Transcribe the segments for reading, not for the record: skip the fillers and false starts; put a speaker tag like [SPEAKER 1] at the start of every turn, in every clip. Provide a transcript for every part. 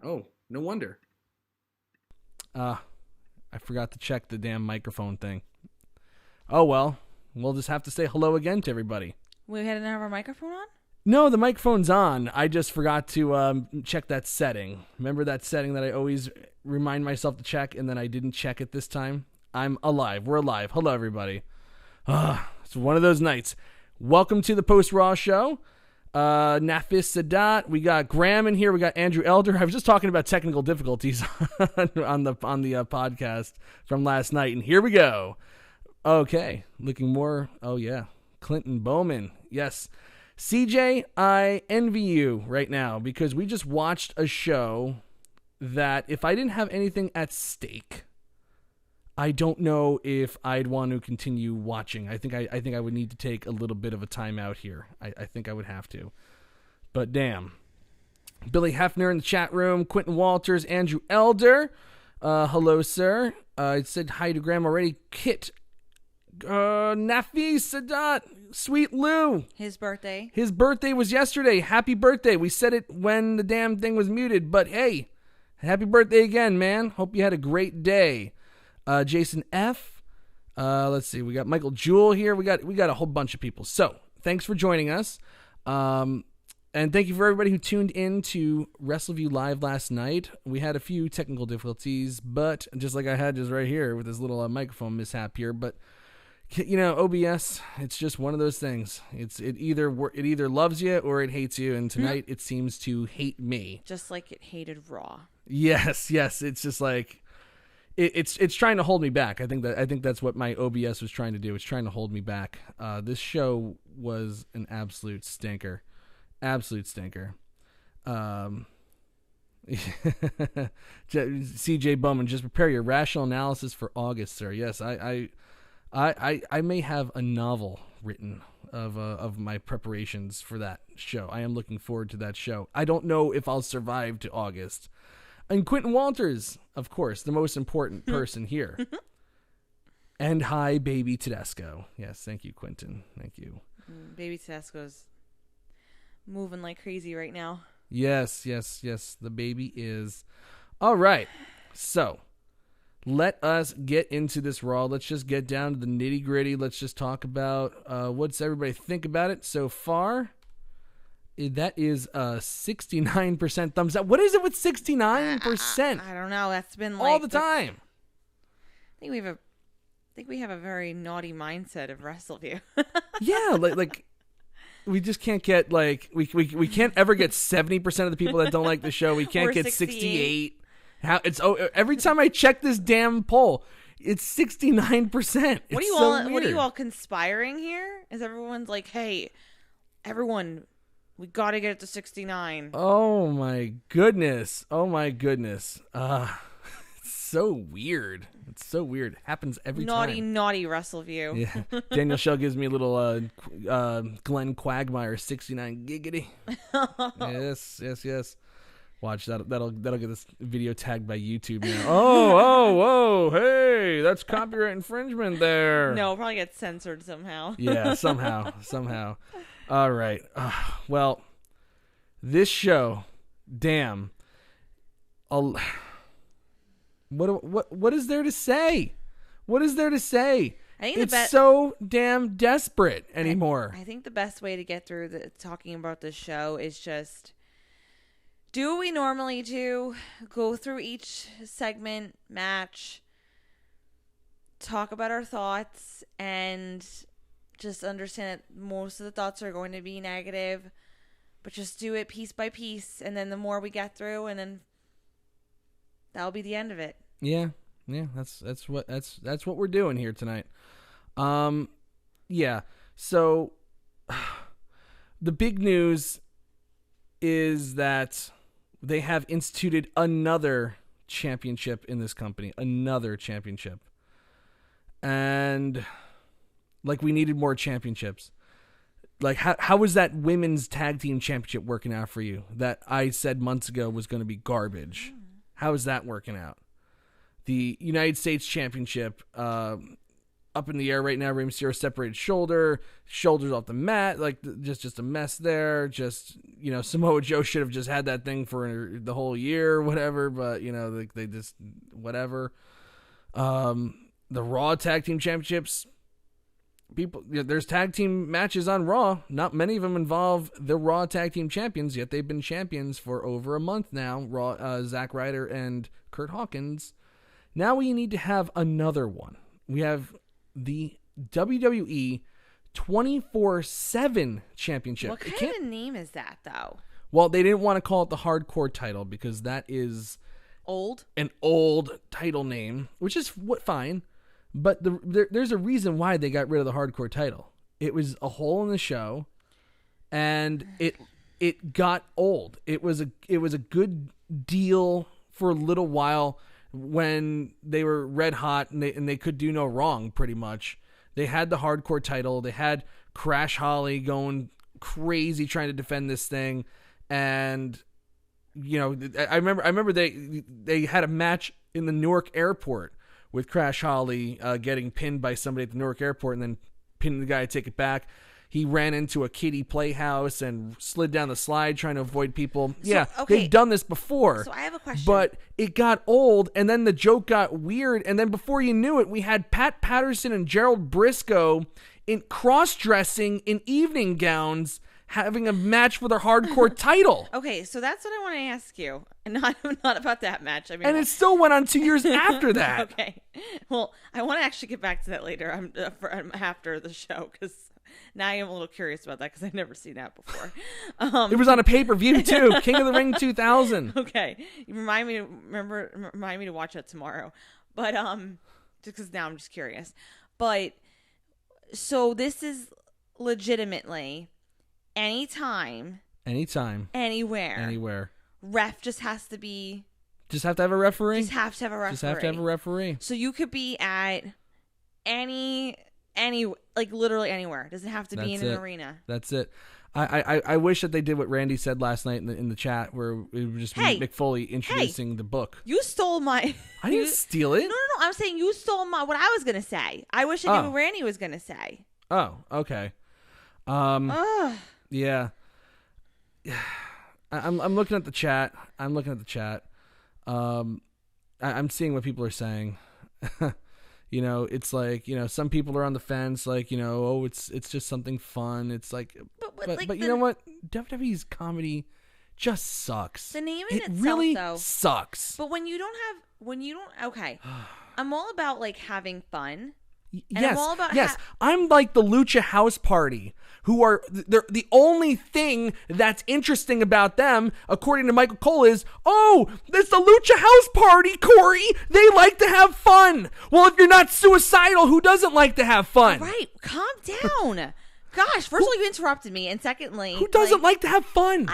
[SPEAKER 1] Oh, no wonder. I forgot to check the damn microphone thing. Oh, well, we'll just have to say hello again to everybody.
[SPEAKER 2] We didn't have our microphone on?
[SPEAKER 1] No, the microphone's on. I just forgot to check that setting. Remember that setting that I always remind myself to check, and then I didn't check it this time? I'm alive. We're alive. Hello, everybody. It's one of those nights. Welcome to the Post-Raw show. Nafis Sadat. We got Graham in here. We got Andrew Elder. I was just talking about technical difficulties on the podcast from last night, and here we go. Okay, looking more. Oh yeah, Clinton Bowman. Yes, CJ. I envy you right now because we just watched a show that if I didn't have anything at stake, I don't know if I'd want to continue watching. I think I would need to take a little bit of a timeout here. I think I would have to. But damn. Billy Hefner in the chat room. Quentin Walters. Andrew Elder. Hello, sir. I said hi to Graham already. Kit. Nafi Sadat. Sweet Lou.
[SPEAKER 2] His birthday.
[SPEAKER 1] His birthday was yesterday. Happy birthday. We said it when the damn thing was muted. But hey, happy birthday again, man. Hope you had a great day. Jason F. Let's see. We got Michael Jewell here. We got a whole bunch of people. So thanks for joining us. And thank you for everybody who tuned in to Wrestleview Live last night. We had a few technical difficulties, but just like I had just right here with this little microphone mishap here. But you know, OBS, it's just one of those things. It either loves you or it hates you. And tonight it seems to hate me.
[SPEAKER 2] Just like it hated Raw.
[SPEAKER 1] Yes. It's just like. It's trying to hold me back. I think that's what my OBS was trying to do. It's trying to hold me back. This show was an absolute stinker. CJ Bowman, just prepare your rational analysis for August, sir. Yes, I may have a novel written of my preparations for that show. I am looking forward to that show. I don't know if I'll survive to August. And Quentin Walters, of course, the most important person here. And hi, Baby Tedesco. Yes, thank you, Quentin. Thank you.
[SPEAKER 2] Baby Tedesco's moving like crazy right now.
[SPEAKER 1] Yes. The baby is. All right. So, let us get into this Raw. Let's just get down to the nitty gritty. Let's just talk about what's everybody think about it so far. That is 69% thumbs up. What is it with 69%?
[SPEAKER 2] I don't know. That's been like
[SPEAKER 1] all the time.
[SPEAKER 2] I think we have a very naughty mindset of Wrestleview.
[SPEAKER 1] Yeah, like we just can't get like we can't ever get 70% of the people that don't like the show. We can't get 68. Every time I check this damn poll, it's 69%.
[SPEAKER 2] What are you all conspiring here? Is everyone's like, hey, everyone, we got to get it to 69.
[SPEAKER 1] Oh my goodness. It's so weird. It happens every time.
[SPEAKER 2] Naughty Wrestleview.
[SPEAKER 1] Yeah. Daniel Shell gives me a little Glenn Quagmire 69 giggity. Yes. Watch that'll get this video tagged by YouTube now. Oh, hey, that's copyright infringement there.
[SPEAKER 2] No, it'll probably get censored somehow.
[SPEAKER 1] Yeah, somehow. All right. Well, this show, damn. What is there to say?
[SPEAKER 2] I think
[SPEAKER 1] it's so damn desperate anymore.
[SPEAKER 2] I think the best way to get through talking about this show is just do what we normally do. Go through each segment, match, talk about our thoughts, and just understand that most of the thoughts are going to be negative, but just do it piece by piece, and then the more we get through, and then that'll be the end of it.
[SPEAKER 1] Yeah, that's what we're doing here tonight. Yeah. So the big news is that they have instituted another championship in this company, and like we needed more championships. Like how was that women's tag team championship working out for you? That I said months ago was going to be garbage. How is that working out? The United States Championship up in the air right now. Rey Mysterio separated shoulders off the mat, like just a mess there. Just, Samoa Joe should have just had that thing for the whole year or whatever, but they just whatever. The Raw Tag Team Championships, there's tag team matches on Raw. Not many of them involve the Raw Tag Team Champions, yet they've been champions for over a month now. Zack Ryder and Kurt Hawkins. Now we need to have another one. We have the WWE 24/7 Championship.
[SPEAKER 2] What kind of name is that, though?
[SPEAKER 1] Well, they didn't want to call it the Hardcore title because that is an old title name, which is fine. But there's a reason why they got rid of the Hardcore title. It was a hole in the show, and it got old. It was a good deal for a little while when they were red hot and they could do no wrong, pretty much. They had the Hardcore title. They had Crash Holly going crazy trying to defend this thing, and I remember they had a match in the Newark airport with Crash Holly getting pinned by somebody at the Newark airport and then pinning the guy to take it back. He ran into a kiddie playhouse and slid down the slide trying to avoid people. They've done this before.
[SPEAKER 2] So I have a question.
[SPEAKER 1] But it got old, and then the joke got weird, and then before you knew it, we had Pat Patterson and Gerald Briscoe in cross-dressing in evening gowns having a match for their Hardcore title.
[SPEAKER 2] Okay, so that's what I want to ask you. And not about that match. I mean,
[SPEAKER 1] and it still went on 2 years after that.
[SPEAKER 2] Okay. Well, I want to actually get back to that later after the show, because now I am a little curious about that because I've never seen that before.
[SPEAKER 1] It was on a pay-per-view too. King of the Ring 2000.
[SPEAKER 2] Okay, you remind me to watch that tomorrow. But just because now I'm just curious. But so this is legitimately anytime, anywhere. Ref just has to be.
[SPEAKER 1] Just have to have a referee.
[SPEAKER 2] Just have to have a referee. So you could be at any literally anywhere. Doesn't have to be in an arena.
[SPEAKER 1] That's it. I wish that they did what Randy said last night in the chat, where it was just Mick Foley introducing the book.
[SPEAKER 2] You stole my.
[SPEAKER 1] I didn't steal it.
[SPEAKER 2] No. I'm saying you stole what I was gonna say. I wish I knew what Randy was gonna say.
[SPEAKER 1] Oh, okay. Yeah. I'm looking at the chat. I'm seeing what people are saying. It's like, some people are on the fence, like, it's just something fun. It's like, but you know what? WWE's comedy just sucks.
[SPEAKER 2] The name in itself,
[SPEAKER 1] really
[SPEAKER 2] though,
[SPEAKER 1] sucks.
[SPEAKER 2] But okay, I'm all about like having fun.
[SPEAKER 1] Yes,
[SPEAKER 2] I'm all about
[SPEAKER 1] I'm like the Lucha House Party, who are the only thing that's interesting about them, according to Michael Cole, is, it's the Lucha House Party, Corey. They like to have fun. Well, if you're not suicidal, who doesn't like to have fun?
[SPEAKER 2] All right, calm down. Gosh, first of all, you interrupted me, and secondly,
[SPEAKER 1] who doesn't like to have fun?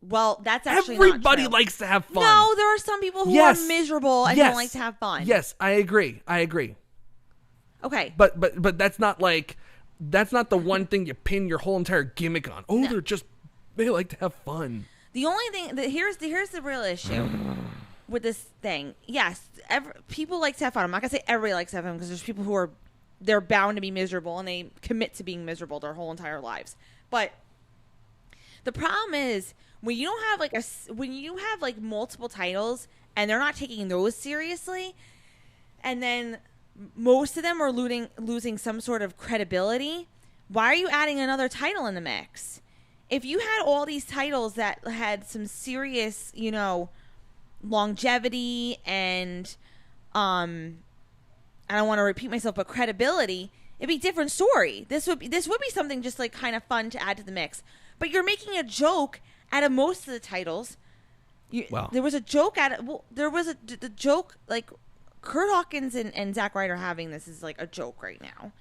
[SPEAKER 2] Well, that's actually
[SPEAKER 1] everybody
[SPEAKER 2] not true.
[SPEAKER 1] Likes to have fun.
[SPEAKER 2] No, there are some people who are miserable and don't like to have fun.
[SPEAKER 1] Yes, I agree.
[SPEAKER 2] Okay.
[SPEAKER 1] But that's not the one thing you pin your whole entire gimmick on. They like to have fun.
[SPEAKER 2] The only thing here's the real issue with this thing. Yes, people like to have fun. I'm not gonna say everybody likes to have fun, because there's people who they're bound to be miserable and they commit to being miserable their whole entire lives. But the problem is when you don't have when you have multiple titles and they're not taking those seriously, and then most of them are losing some sort of credibility. Why are you adding another title in the mix? If you had all these titles that had some serious, longevity and, I don't want to repeat myself, but credibility, it'd be a different story. This would be something just kind of fun to add to the mix. But you're making a joke out of most of the titles. There was a joke the joke, Kurt Hawkins and Zack Ryder having this is a joke right now.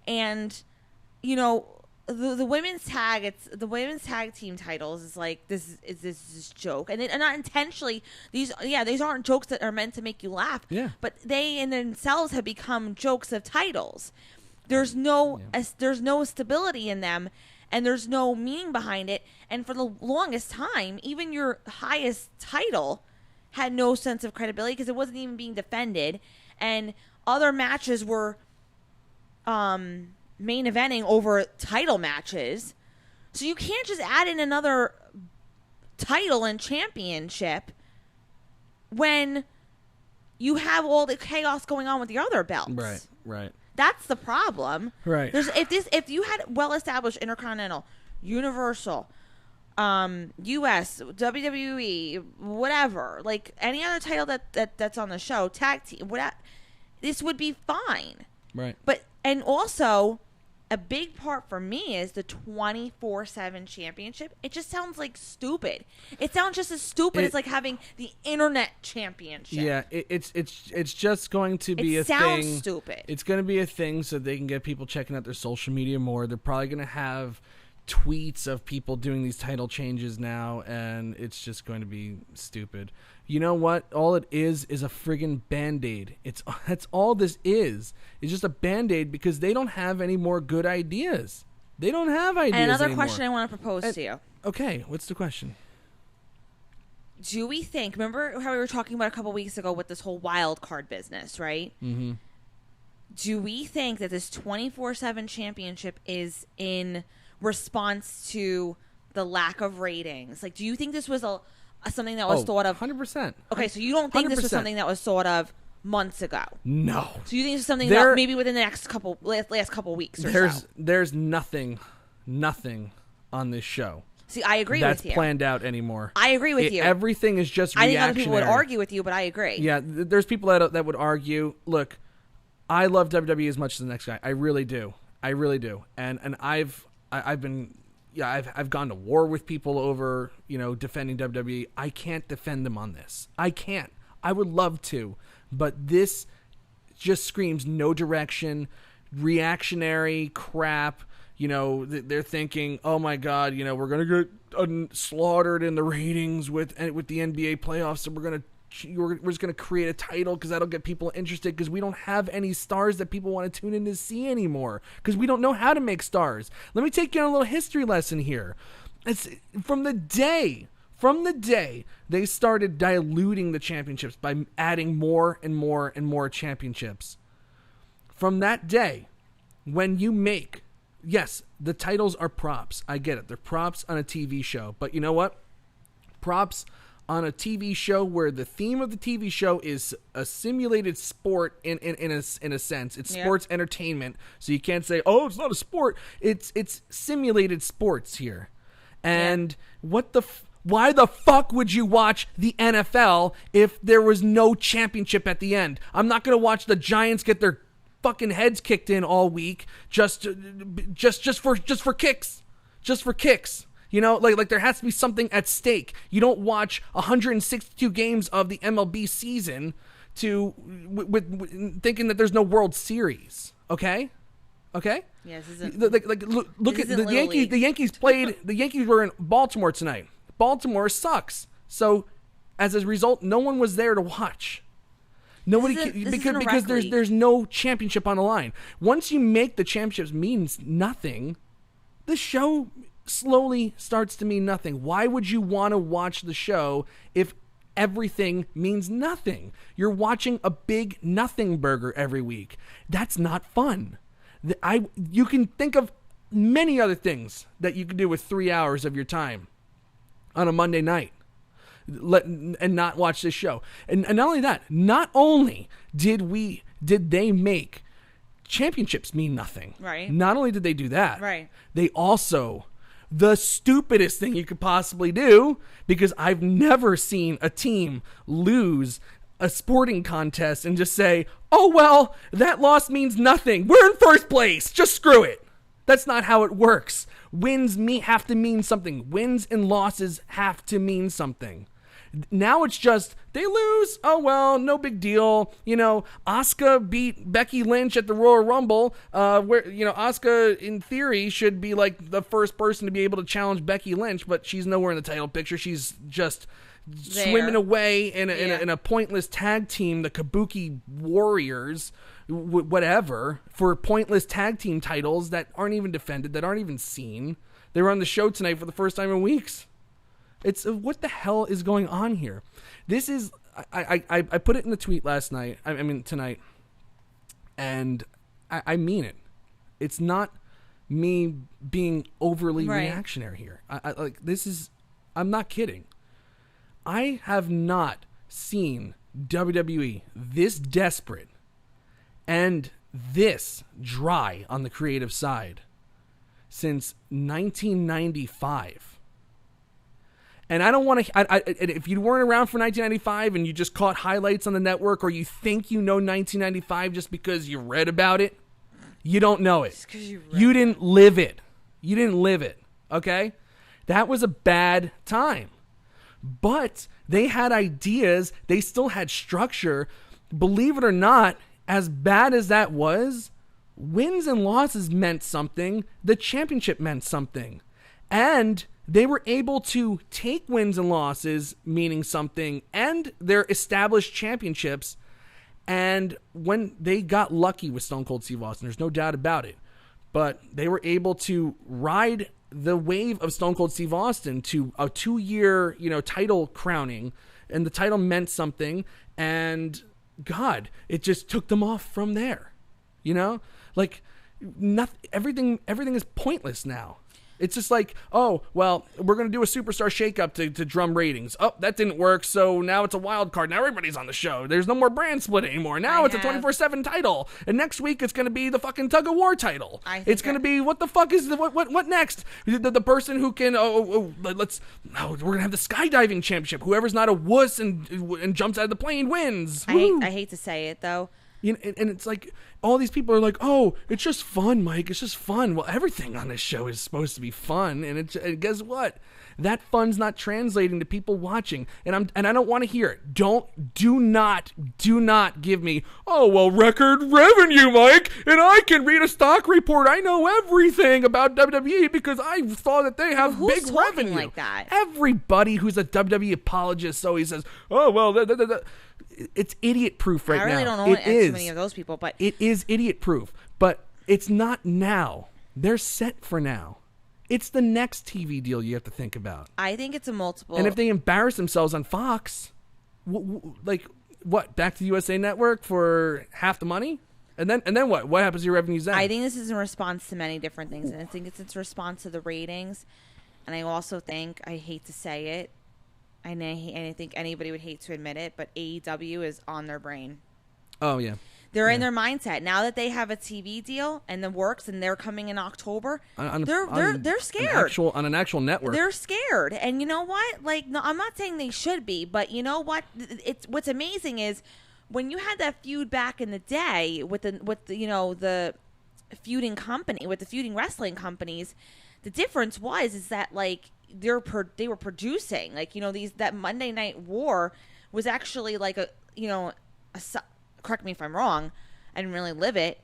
[SPEAKER 2] And, the women's tag team titles is this joke. And not intentionally, these aren't jokes that are meant to make you laugh.
[SPEAKER 1] Yeah.
[SPEAKER 2] But they in themselves have become jokes of titles. There's no stability in them, and there's no meaning behind it. And for the longest time, even your highest title had no sense of credibility because it wasn't even being defended, and other matches were main eventing over title matches. So you can't just add in another title and championship when you have all the chaos going on with the other belts.
[SPEAKER 1] Right.
[SPEAKER 2] That's the problem.
[SPEAKER 1] Right.
[SPEAKER 2] If you had well-established Intercontinental, Universal, US, WWE, whatever, like any other title that's on the show, tag team, whatever, this would be fine.
[SPEAKER 1] Right.
[SPEAKER 2] But, and also, a big part for me is the 24/7 championship. It just sounds like stupid. It sounds just as stupid as like having the internet championship.
[SPEAKER 1] Yeah, it's just going to be a thing.
[SPEAKER 2] It sounds stupid.
[SPEAKER 1] It's going to be a thing so they can get people checking out their social media more. They're probably going to have tweets of people doing these title changes now, and it's just going to be stupid. You know what? All it is a friggin' Band-Aid. That's all this is. It's just a Band-Aid because they don't have any more good ideas. They don't have ideas
[SPEAKER 2] And another
[SPEAKER 1] anymore.
[SPEAKER 2] question I want to propose to you.
[SPEAKER 1] Okay, what's the question?
[SPEAKER 2] Do we think, remember how we were talking about a couple weeks ago with this whole wild card business, right?
[SPEAKER 1] Mm-hmm.
[SPEAKER 2] Do we think that this 24/7 championship is in response to the lack of ratings? Like, do you think this was something that was thought of?
[SPEAKER 1] 100%.
[SPEAKER 2] Okay, so you don't think this was
[SPEAKER 1] 100%.
[SPEAKER 2] something that was thought of months ago?
[SPEAKER 1] No.
[SPEAKER 2] So you think this is something that maybe within the next last couple weeks or so?
[SPEAKER 1] There's nothing on this show.
[SPEAKER 2] See, I agree
[SPEAKER 1] that's
[SPEAKER 2] with you.
[SPEAKER 1] planned out anymore.
[SPEAKER 2] I agree with you.
[SPEAKER 1] Everything is just
[SPEAKER 2] I
[SPEAKER 1] reactionary.
[SPEAKER 2] think other people would argue with you, but I agree.
[SPEAKER 1] Yeah, there's people that would argue. Look, I love WWE as much as the next guy. I really do. And I've gone to war with people over, defending WWE. I can't defend them on this. I can't. I would love to, but this just screams no direction, reactionary crap. They're thinking, oh my God, we're gonna get slaughtered in the ratings with the NBA playoffs, and we're just gonna create a title because that'll get people interested, because we don't have any stars that people want to tune in to see anymore, because we don't know how to make stars. Let me take you on a little history lesson here. It's from the day they started diluting the championships by adding more and more and more championships. From that day, when you make, yes, the titles are props. I get it. They're props on a TV show. But you know what? Props on a TV show where the theme of the TV show is a simulated sport in a sense. It's sports entertainment. So you can't say, oh, it's not a sport. It's simulated sports here. And why the fuck would you watch the NFL if there was no championship at the end? I'm not going to watch the Giants get their fucking heads kicked in all week just for kicks. Just for kicks. Like there has to be something at stake. You don't watch 162 games of the MLB season with thinking that there's no World Series. Okay?
[SPEAKER 2] Yes, isn't
[SPEAKER 1] look at the Yankees. The Yankees played. The Yankees were in Baltimore tonight. Baltimore sucks. So, as a result, no one was there to watch. Nobody, because there's no championship on the line. Once you make the championships means nothing, the show slowly starts to mean nothing. Why would you want to watch the show if everything means nothing? You're watching a big nothing burger every week. That's not fun. You can think of many other things that you can do with 3 hours of your time on a Monday night and not watch this show. And not only that, not only did they make championships mean nothing.
[SPEAKER 2] Right.
[SPEAKER 1] Not only did they do that.
[SPEAKER 2] Right.
[SPEAKER 1] They also, the stupidest thing you could possibly do, because I've never seen a team lose a sporting contest and just say, oh, well, that loss means nothing. We're in first place. Just screw it. That's not how it works. Wins have to mean something. Wins and losses have to mean something. Now it's just, they lose, oh well, no big deal. Asuka beat Becky Lynch at the Royal Rumble, where, Asuka in theory should be like the first person to be able to challenge Becky Lynch, but she's nowhere in the title picture. She's just swimming away in a pointless tag team, the Kabuki Warriors, whatever, for pointless tag team titles that aren't even defended, that aren't even seen. They were on the show tonight for the first time in weeks. It's what the hell is going on here? This is I put it in the tweet last night. I mean tonight, and I mean it. It's not me being overly
[SPEAKER 2] Right.
[SPEAKER 1] reactionary here. I'm not kidding. I have not seen WWE this desperate and this dry on the creative side since 1995. And I don't want to. If you weren't around for 1995 and you just caught highlights on the network, or you think you know 1995 just because you read about it, you don't know it. You didn't live it. You didn't live it. Okay? That was a bad time. But they had ideas. They still had structure. Believe it or not, as bad as that was, wins and losses meant something. The championship meant something. And they were able to take wins and losses, meaning something, and their established championships. And when they got lucky with Stone Cold Steve Austin, there's no doubt about it. But they were able to ride the wave of Stone Cold Steve Austin to a 2-year, title crowning. And the title meant something. And God, it just took them off from there. Everything is pointless now. It's just like, oh, well, we're going to do a superstar shakeup to drum ratings. Oh, that didn't work, so now it's a wild card. Now everybody's on the show. There's no more brand split anymore. Now it's a 24/7 title. And next week it's going to be the fucking tug of war title. It's going to be, what the fuck is, what next? The person who can, we're going to have the skydiving championship. Whoever's not a wuss and jumps out of the plane wins.
[SPEAKER 2] I hate to say it, though.
[SPEAKER 1] And it's like, all these people are like, oh, it's just fun, Mike. It's just fun. Well, everything on this show is supposed to be fun. And guess what? That fun's not translating to people watching. And I don't want to hear it. Do not give me, oh, well, record revenue, Mike. And I can read a stock report. I know everything about WWE because I saw that they have big revenue.
[SPEAKER 2] Like that?
[SPEAKER 1] Everybody who's a WWE apologist always says, oh, well, it's idiot proof right now.
[SPEAKER 2] I really don't know too many of those people, but
[SPEAKER 1] it is idiot proof. But it's not now. They're set for now. It's the next TV deal you have to think about.
[SPEAKER 2] I think it's a multiple.
[SPEAKER 1] And if they embarrass themselves on Fox, what? Back to the USA Network for half the money, and then what? What happens to your revenues then?
[SPEAKER 2] I think this is in response to many different things, and I think it's in response to the ratings, and I also think, I hate to say it, and I think anybody would hate to admit it, but AEW is on their brain.
[SPEAKER 1] Oh, yeah.
[SPEAKER 2] They're in their mindset. Now that they have a TV deal and the works and they're coming in October, they're scared.
[SPEAKER 1] On an actual network.
[SPEAKER 2] They're scared. And you know what? No, I'm not saying they should be, but you know what? What's amazing is when you had that feud back in the day with the feuding company, with the feuding wrestling companies, the difference is that they were producing, that Monday Night War was actually like a correct me if I'm wrong, I didn't really live it,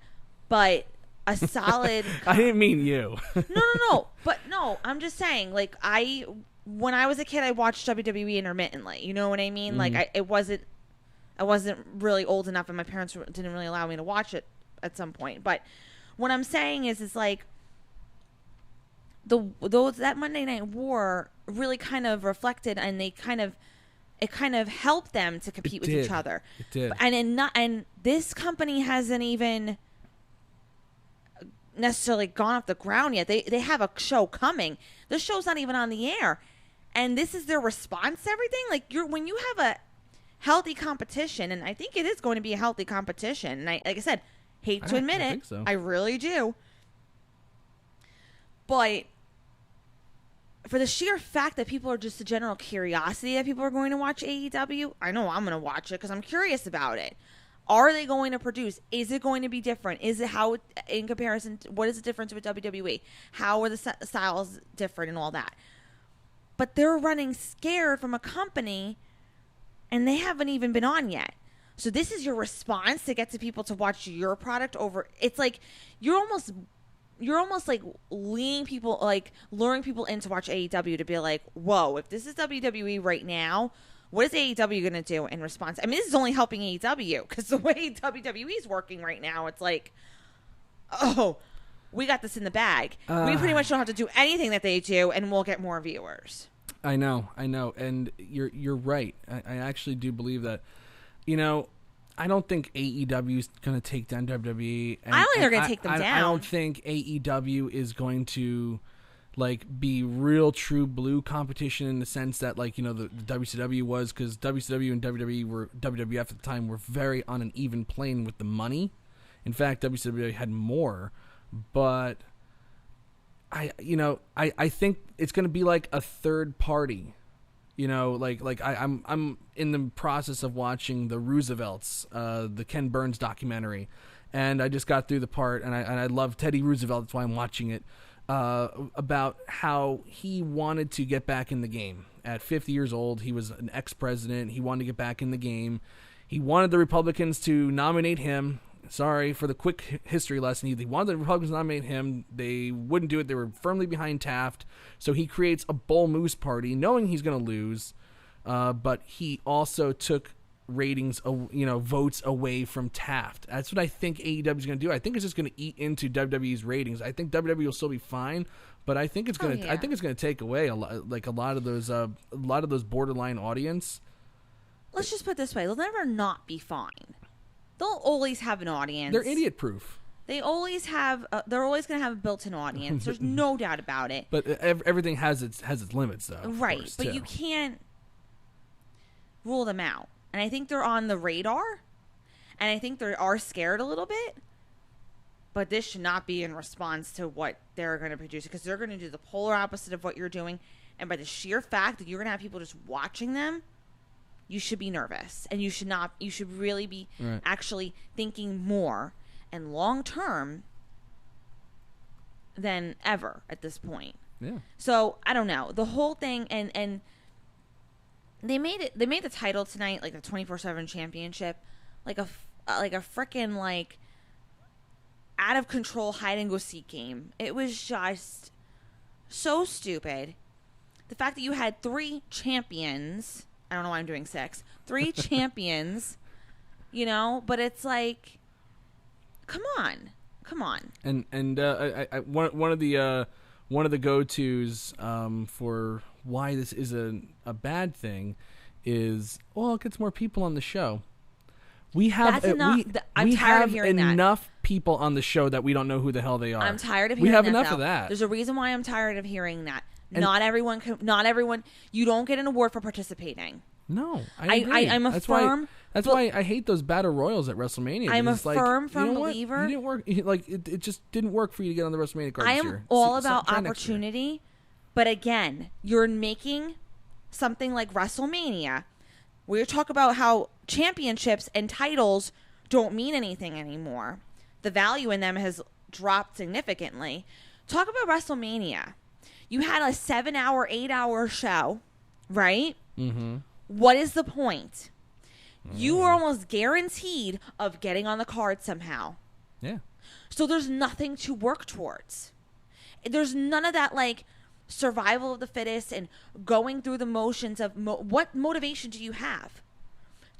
[SPEAKER 2] but a solid
[SPEAKER 1] I didn't mean you.
[SPEAKER 2] No, but no, I'm just saying, when I was a kid, I watched WWE intermittently, you know what I mean? I wasn't really old enough, and my parents didn't really allow me to watch it at some point, but what I'm saying is that Monday Night War really kind of reflected, and it kind of helped them to compete with each other.
[SPEAKER 1] It did.
[SPEAKER 2] And this company hasn't even necessarily gone off the ground yet. They have a show coming. The show's not even on the air. And this is their response to everything. When you have a healthy competition, and I think it is going to be a healthy competition, and like I said, hate to admit it.
[SPEAKER 1] Think so.
[SPEAKER 2] I really do. But for the sheer fact that people are just a general curiosity that people are going to watch AEW, I know I'm going to watch it because I'm curious about it. Are they going to produce? Is it going to be different? Is it how, in comparison, what is the difference with WWE? How are the styles different and all that? But they're running scared from a company, and they haven't even been on yet. So this is your response to get to people to watch your product over. It's like you're almost like luring people in to watch AEW to be like, whoa, if this is WWE right now, what is AEW going to do in response? I mean, this is only helping AEW because the way WWE is working right now, it's like, oh, we got this in the bag. We pretty much don't have to do anything that they do, and we'll get more viewers.
[SPEAKER 1] I know, and you're right. I actually do believe that. I don't think AEW is going to take down WWE.
[SPEAKER 2] I don't think they're going to take them down.
[SPEAKER 1] I don't think AEW is going to like be real true blue competition in the sense that like, you know, the WCW was, because WCW and WWE were WWF at the time were very on an even plane with the money. In fact, WCW had more, but I think it's going to be like a third party. You know, like I'm in the process of watching the Roosevelts, the Ken Burns documentary, and I just got through the part, and I love Teddy Roosevelt. That's why I'm watching it. About how he wanted to get back in the game. At 50 years old, he was an ex-president. He wanted to get back in the game. He wanted the Republicans to nominate him. Sorry for the quick history lesson. He wanted the Republicans to nominate him. They wouldn't do it. They were firmly behind Taft. So he creates a Bull Moose party, knowing he's going to lose. But he also took ratings, votes away from Taft. That's what I think AEW is going to do. I think it's just going to eat into WWE's ratings. I think WWE will still be fine, but I think it's going to. I think it's going to take away a lot of those borderline audience.
[SPEAKER 2] Let's just put it this way: they'll never not be fine. They'll always have an audience.
[SPEAKER 1] They're idiot proof.
[SPEAKER 2] They always have. They're always going to have a built-in audience. There's no doubt about it.
[SPEAKER 1] But everything has its limits, though.
[SPEAKER 2] Right,
[SPEAKER 1] course,
[SPEAKER 2] but
[SPEAKER 1] too.
[SPEAKER 2] You can't rule them out. And I think they're on the radar, and I think they are scared a little bit. But this should not be in response to what they're going to produce, because they're going to do the polar opposite of what you're doing. And by the sheer fact that you're going to have people just watching them, you should be nervous, and you should not. You should really be actually thinking more and long term than ever at this point.
[SPEAKER 1] Yeah.
[SPEAKER 2] So I don't know the whole thing, and they made it. They made the title tonight like the 24/7 championship, like a freaking like out of control hide and go seek game. It was just so stupid. The fact that you had 3 champions. I don't know why I'm doing 6. 3 champions, but it's like, come on.
[SPEAKER 1] And one of the go-tos for why this is a bad thing is, it gets more people on the show. We have enough people on the show that we don't know who the hell they are.
[SPEAKER 2] I'm tired of hearing that.
[SPEAKER 1] We have enough of that.
[SPEAKER 2] There's a reason why I'm tired of hearing that. Not everyone. You don't get an award for participating.
[SPEAKER 1] No, I agree. That's why I hate those battle royals at WrestleMania.
[SPEAKER 2] I'm a firm believer.
[SPEAKER 1] You didn't work. It just didn't work for you to get on the WrestleMania card this year.
[SPEAKER 2] I am all about opportunity, but again, you're making something like WrestleMania. We talk about how championships and titles don't mean anything anymore. The value in them has dropped significantly. Talk about WrestleMania. You had a 7-hour, 8-hour show, right?
[SPEAKER 1] Mm-hmm.
[SPEAKER 2] What is the point? You are almost guaranteed of getting on the card somehow.
[SPEAKER 1] Yeah.
[SPEAKER 2] So there's nothing to work towards. There's none of that like survival of the fittest and going through the motions of what motivation do you have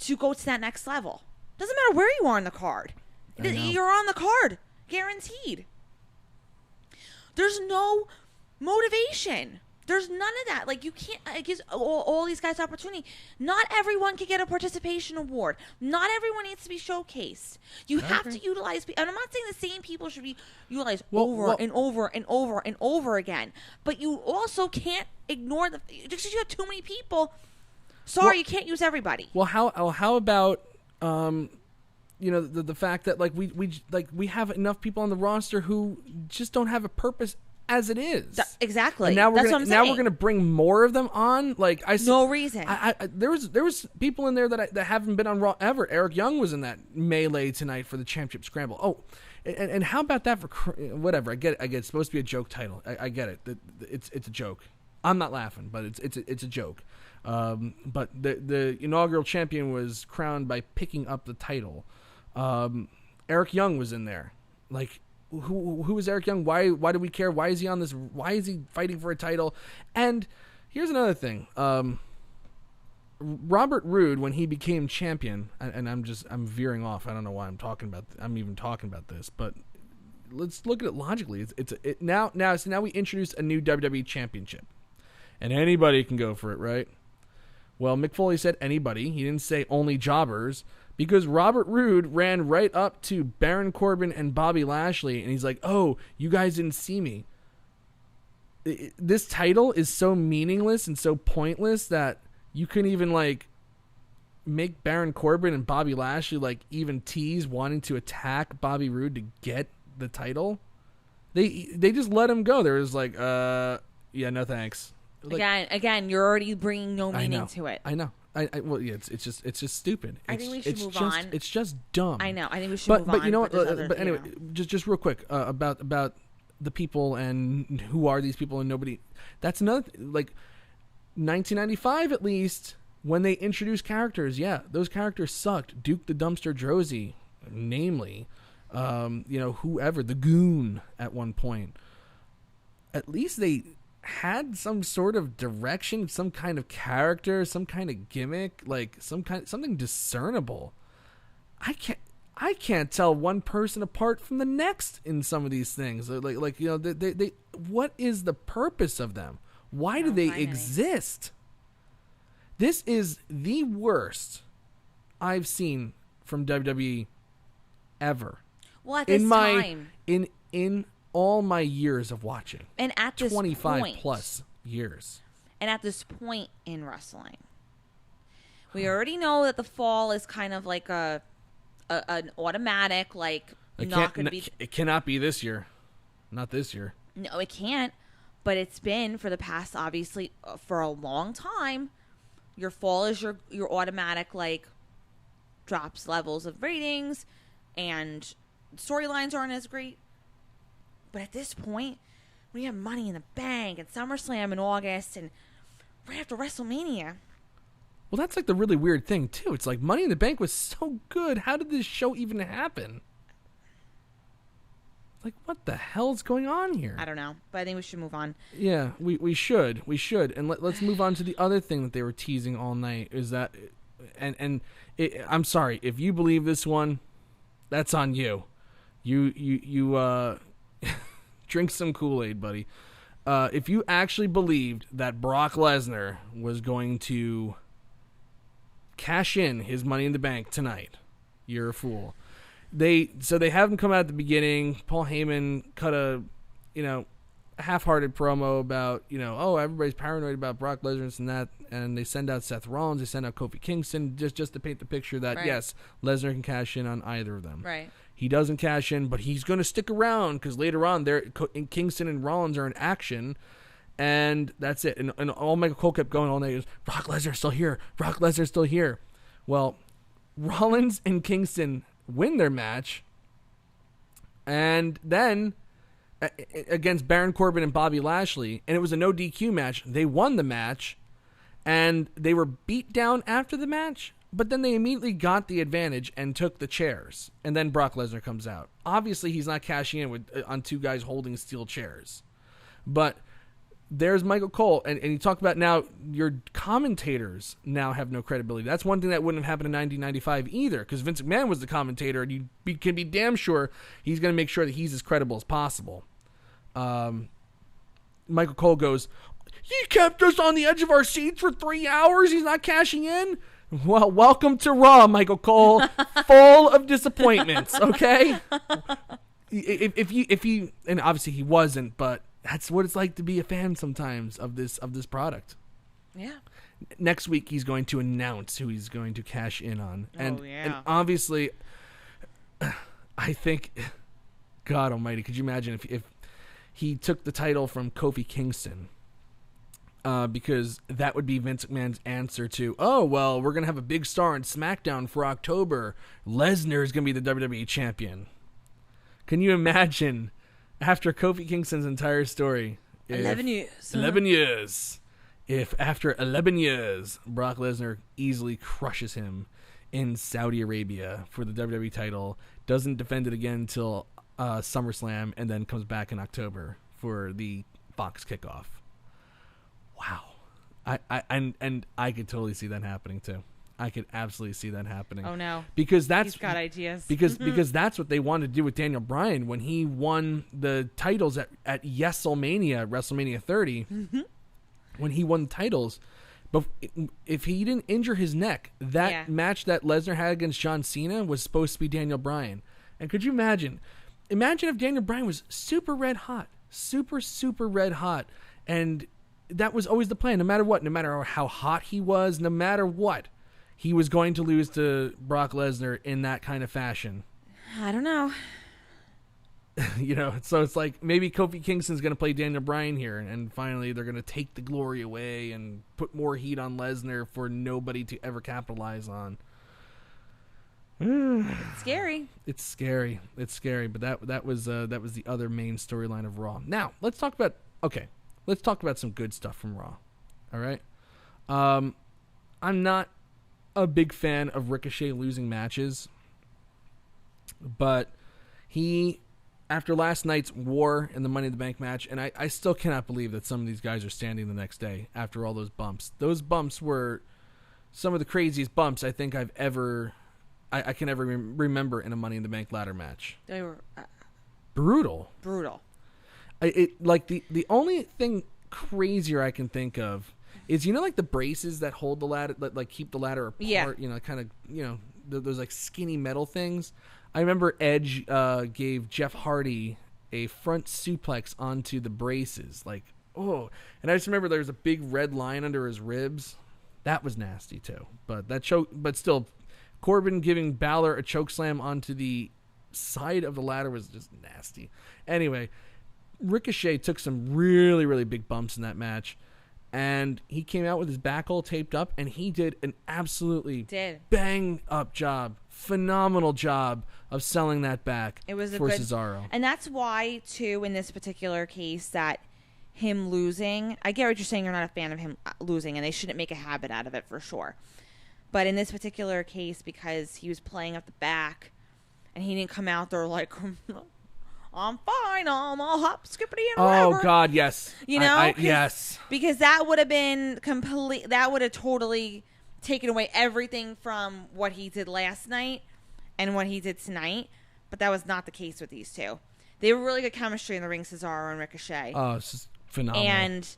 [SPEAKER 2] to go to that next level? Doesn't matter where you are on the card. You're on the card, guaranteed. There's no motivation. There's none of that. Like, you can't, it gives all these guys opportunity. Not everyone can get a participation award. Not everyone needs to be showcased. You have to utilize, and I'm not saying the same people should be utilized over and over and over and over again. But you also can't ignore just because you have too many people. Sorry, you can't use everybody.
[SPEAKER 1] Well, how about, the fact that we have enough people on the roster who just don't have a purpose as it is.
[SPEAKER 2] Exactly.
[SPEAKER 1] And now we're going to bring more of them on.
[SPEAKER 2] No reason.
[SPEAKER 1] There was people in there that haven't been on Raw ever. Eric Young was in that melee tonight for the championship scramble. Oh, and how about that for whatever? I get it. It's supposed to be a joke title. I get it. It's a joke. I'm not laughing, but it's a joke. But the inaugural champion was crowned by picking up the title. Eric Young was in there. Who is Eric Young? Why do we care? Why is he on this? Why is he fighting for a title? And here's another thing. Robert Roode, when he became champion, and I'm veering off. I don't know why I'm even talking about this, but let's look at it logically. Now we introduce a new WWE championship, and anybody can go for it, right? Well, Mick Foley said anybody. He didn't say only jobbers. Because Robert Roode ran right up to Baron Corbin and Bobby Lashley, and he's like, "Oh, you guys didn't see me." This title is so meaningless and so pointless that you couldn't even like make Baron Corbin and Bobby Lashley like even tease wanting to attack Bobby Roode to get the title. They just let him go. They're just like, yeah, no thanks. Like,
[SPEAKER 2] again, you're already bringing no meaning to it.
[SPEAKER 1] I know. Well, yeah, it's just stupid.
[SPEAKER 2] I think we should move on.
[SPEAKER 1] It's just dumb.
[SPEAKER 2] I know. I think we should move on.
[SPEAKER 1] But you know what? But anyway, just real quick about the people and who are these people and nobody. That's another like 1995 at least when they introduced characters. Yeah, those characters sucked. Duke the Dumpster Droese, namely, whoever, the Goon at one point. At least they had some sort of direction, some kind of character, some kind of gimmick, like something discernible. I can't tell one person apart from the next in some of these things. Like they what is the purpose of them? Why do they exist? This is the worst I've seen from WWE ever.
[SPEAKER 2] Well, at this time,
[SPEAKER 1] in all my years of watching,
[SPEAKER 2] and at this
[SPEAKER 1] 25
[SPEAKER 2] point,
[SPEAKER 1] plus years,
[SPEAKER 2] and at this point in wrestling, we already know that the fall is kind of like an automatic, like not going to be.
[SPEAKER 1] It cannot be this year, not this year.
[SPEAKER 2] No, it can't. But it's been for the past, obviously, for a long time. Your fall is your automatic, like, drops levels of ratings, and storylines aren't as great. But at this point, we have Money in the Bank and SummerSlam in August and right after WrestleMania.
[SPEAKER 1] Well, that's like the really weird thing, too. It's like Money in the Bank was so good. How did this show even happen? Like, what the hell's going on here?
[SPEAKER 2] I don't know, but I think we should move on.
[SPEAKER 1] Yeah, we should. And let's move on to the other thing that they were teasing all night is that, I'm sorry, if you believe this one, that's on you. You drink some Kool-Aid, buddy. If you actually believed that Brock Lesnar was going to cash in his Money in the Bank tonight, you're a fool. They have him come out at the beginning. Paul Heyman cut a half-hearted promo about, everybody's paranoid about Brock Lesnar and that, and they send out Seth Rollins, they send out Kofi Kingston just to paint the picture that, right, yes, Lesnar can cash in on either of them.
[SPEAKER 2] Right.
[SPEAKER 1] He doesn't cash in, but he's going to stick around because later on, Kingston and Rollins are in action, and that's it. And all Michael Cole kept going all night is, Brock Lesnar's still here. Brock Lesnar's still here. Well, Rollins and Kingston win their match, and then against Baron Corbin and Bobby Lashley, and it was a no DQ match. They won the match, and they were beat down after the match, but then they immediately got the advantage and took the chairs, and then Brock Lesnar comes out. Obviously, he's not cashing in on two guys holding steel chairs, but there's Michael Cole, and you talk about now your commentators now have no credibility. That's one thing that wouldn't have happened in 1995 either, because Vince McMahon was the commentator, and you can be damn sure he's going to make sure that he's as credible as possible. Michael Cole goes, "He kept us on the edge of our seats for 3 hours. He's not cashing in." Well, welcome to Raw, Michael Cole, full of disappointments. Okay, if you, and obviously he wasn't, but that's what it's like to be a fan sometimes of this product.
[SPEAKER 2] Yeah.
[SPEAKER 1] Next week he's going to announce who he's going to cash in on, and obviously, I think, God Almighty, could you imagine if he took the title from Kofi Kingston? Because that would be Vince McMahon's answer to, oh, well, we're going to have a big star in SmackDown for October. Lesnar is going to be the WWE champion. Can you imagine, after Kofi Kingston's entire story,
[SPEAKER 2] 11
[SPEAKER 1] years, if after 11 years, Brock Lesnar easily crushes him in Saudi Arabia for the WWE title, doesn't defend it again until SummerSlam, and then comes back in October for the Fox kickoff. Wow. I could totally see that happening too. I could absolutely see that happening.
[SPEAKER 2] Oh no.
[SPEAKER 1] Because that's
[SPEAKER 2] he's got ideas.
[SPEAKER 1] Because that's what they wanted to do with Daniel Bryan when he won the titles at WrestleMania 30. Mm-hmm. When he won the titles, But if he didn't injure his neck, that
[SPEAKER 2] Yeah.
[SPEAKER 1] match that Lesnar had against John Cena was supposed to be Daniel Bryan. And could you imagine? Imagine if Daniel Bryan was super red hot, super red hot, and that was always the plan. No matter what, no matter how hot he was, no matter what, he was going to lose to Brock Lesnar in that kind of fashion.
[SPEAKER 2] I don't know.
[SPEAKER 1] So it's like maybe Kofi Kingston's going to play Daniel Bryan here, and finally they're going to take the glory away and put more heat on Lesnar for nobody to ever capitalize on.
[SPEAKER 2] It's scary.
[SPEAKER 1] It's scary. But that was the other main storyline of Raw. Now let's talk about some good stuff from Raw. All right. I'm not a big fan of Ricochet losing matches, but he, after last night's war in the Money in the Bank match, and I still cannot believe that some of these guys are standing the next day after all those bumps. Those bumps were some of the craziest bumps I think I can ever remember in a Money in the Bank ladder match.
[SPEAKER 2] They were
[SPEAKER 1] brutal. The only thing crazier I can think of is like the braces that hold the ladder, like keep the ladder apart.
[SPEAKER 2] Yeah.
[SPEAKER 1] Kind of those like skinny metal things. I remember Edge gave Jeff Hardy a front suplex onto the braces, and I just remember there was a big red line under his ribs. That was nasty too. But still, Corbin giving Balor a chokeslam onto the side of the ladder was just nasty. Anyway, Ricochet took some really, really big bumps in that match, and he came out with his back all taped up, and he did an absolutely bang up job, phenomenal job of selling that back for Cesaro.
[SPEAKER 2] And that's why, too, in this particular case, that him losing, I get what you're saying, you're not a fan of him losing, and they shouldn't make a habit out of it for sure. But in this particular case, because he was playing up the back, and he didn't come out there like, I'm fine, I'm all hop, skippity, and whatever.
[SPEAKER 1] Oh, God, yes. Yes.
[SPEAKER 2] Because that would have been that would have totally taken away everything from what he did last night and what he did tonight. But that was not the case with these two. They were really good chemistry in the ring, Cesaro and Ricochet.
[SPEAKER 1] Oh, it's just phenomenal.
[SPEAKER 2] And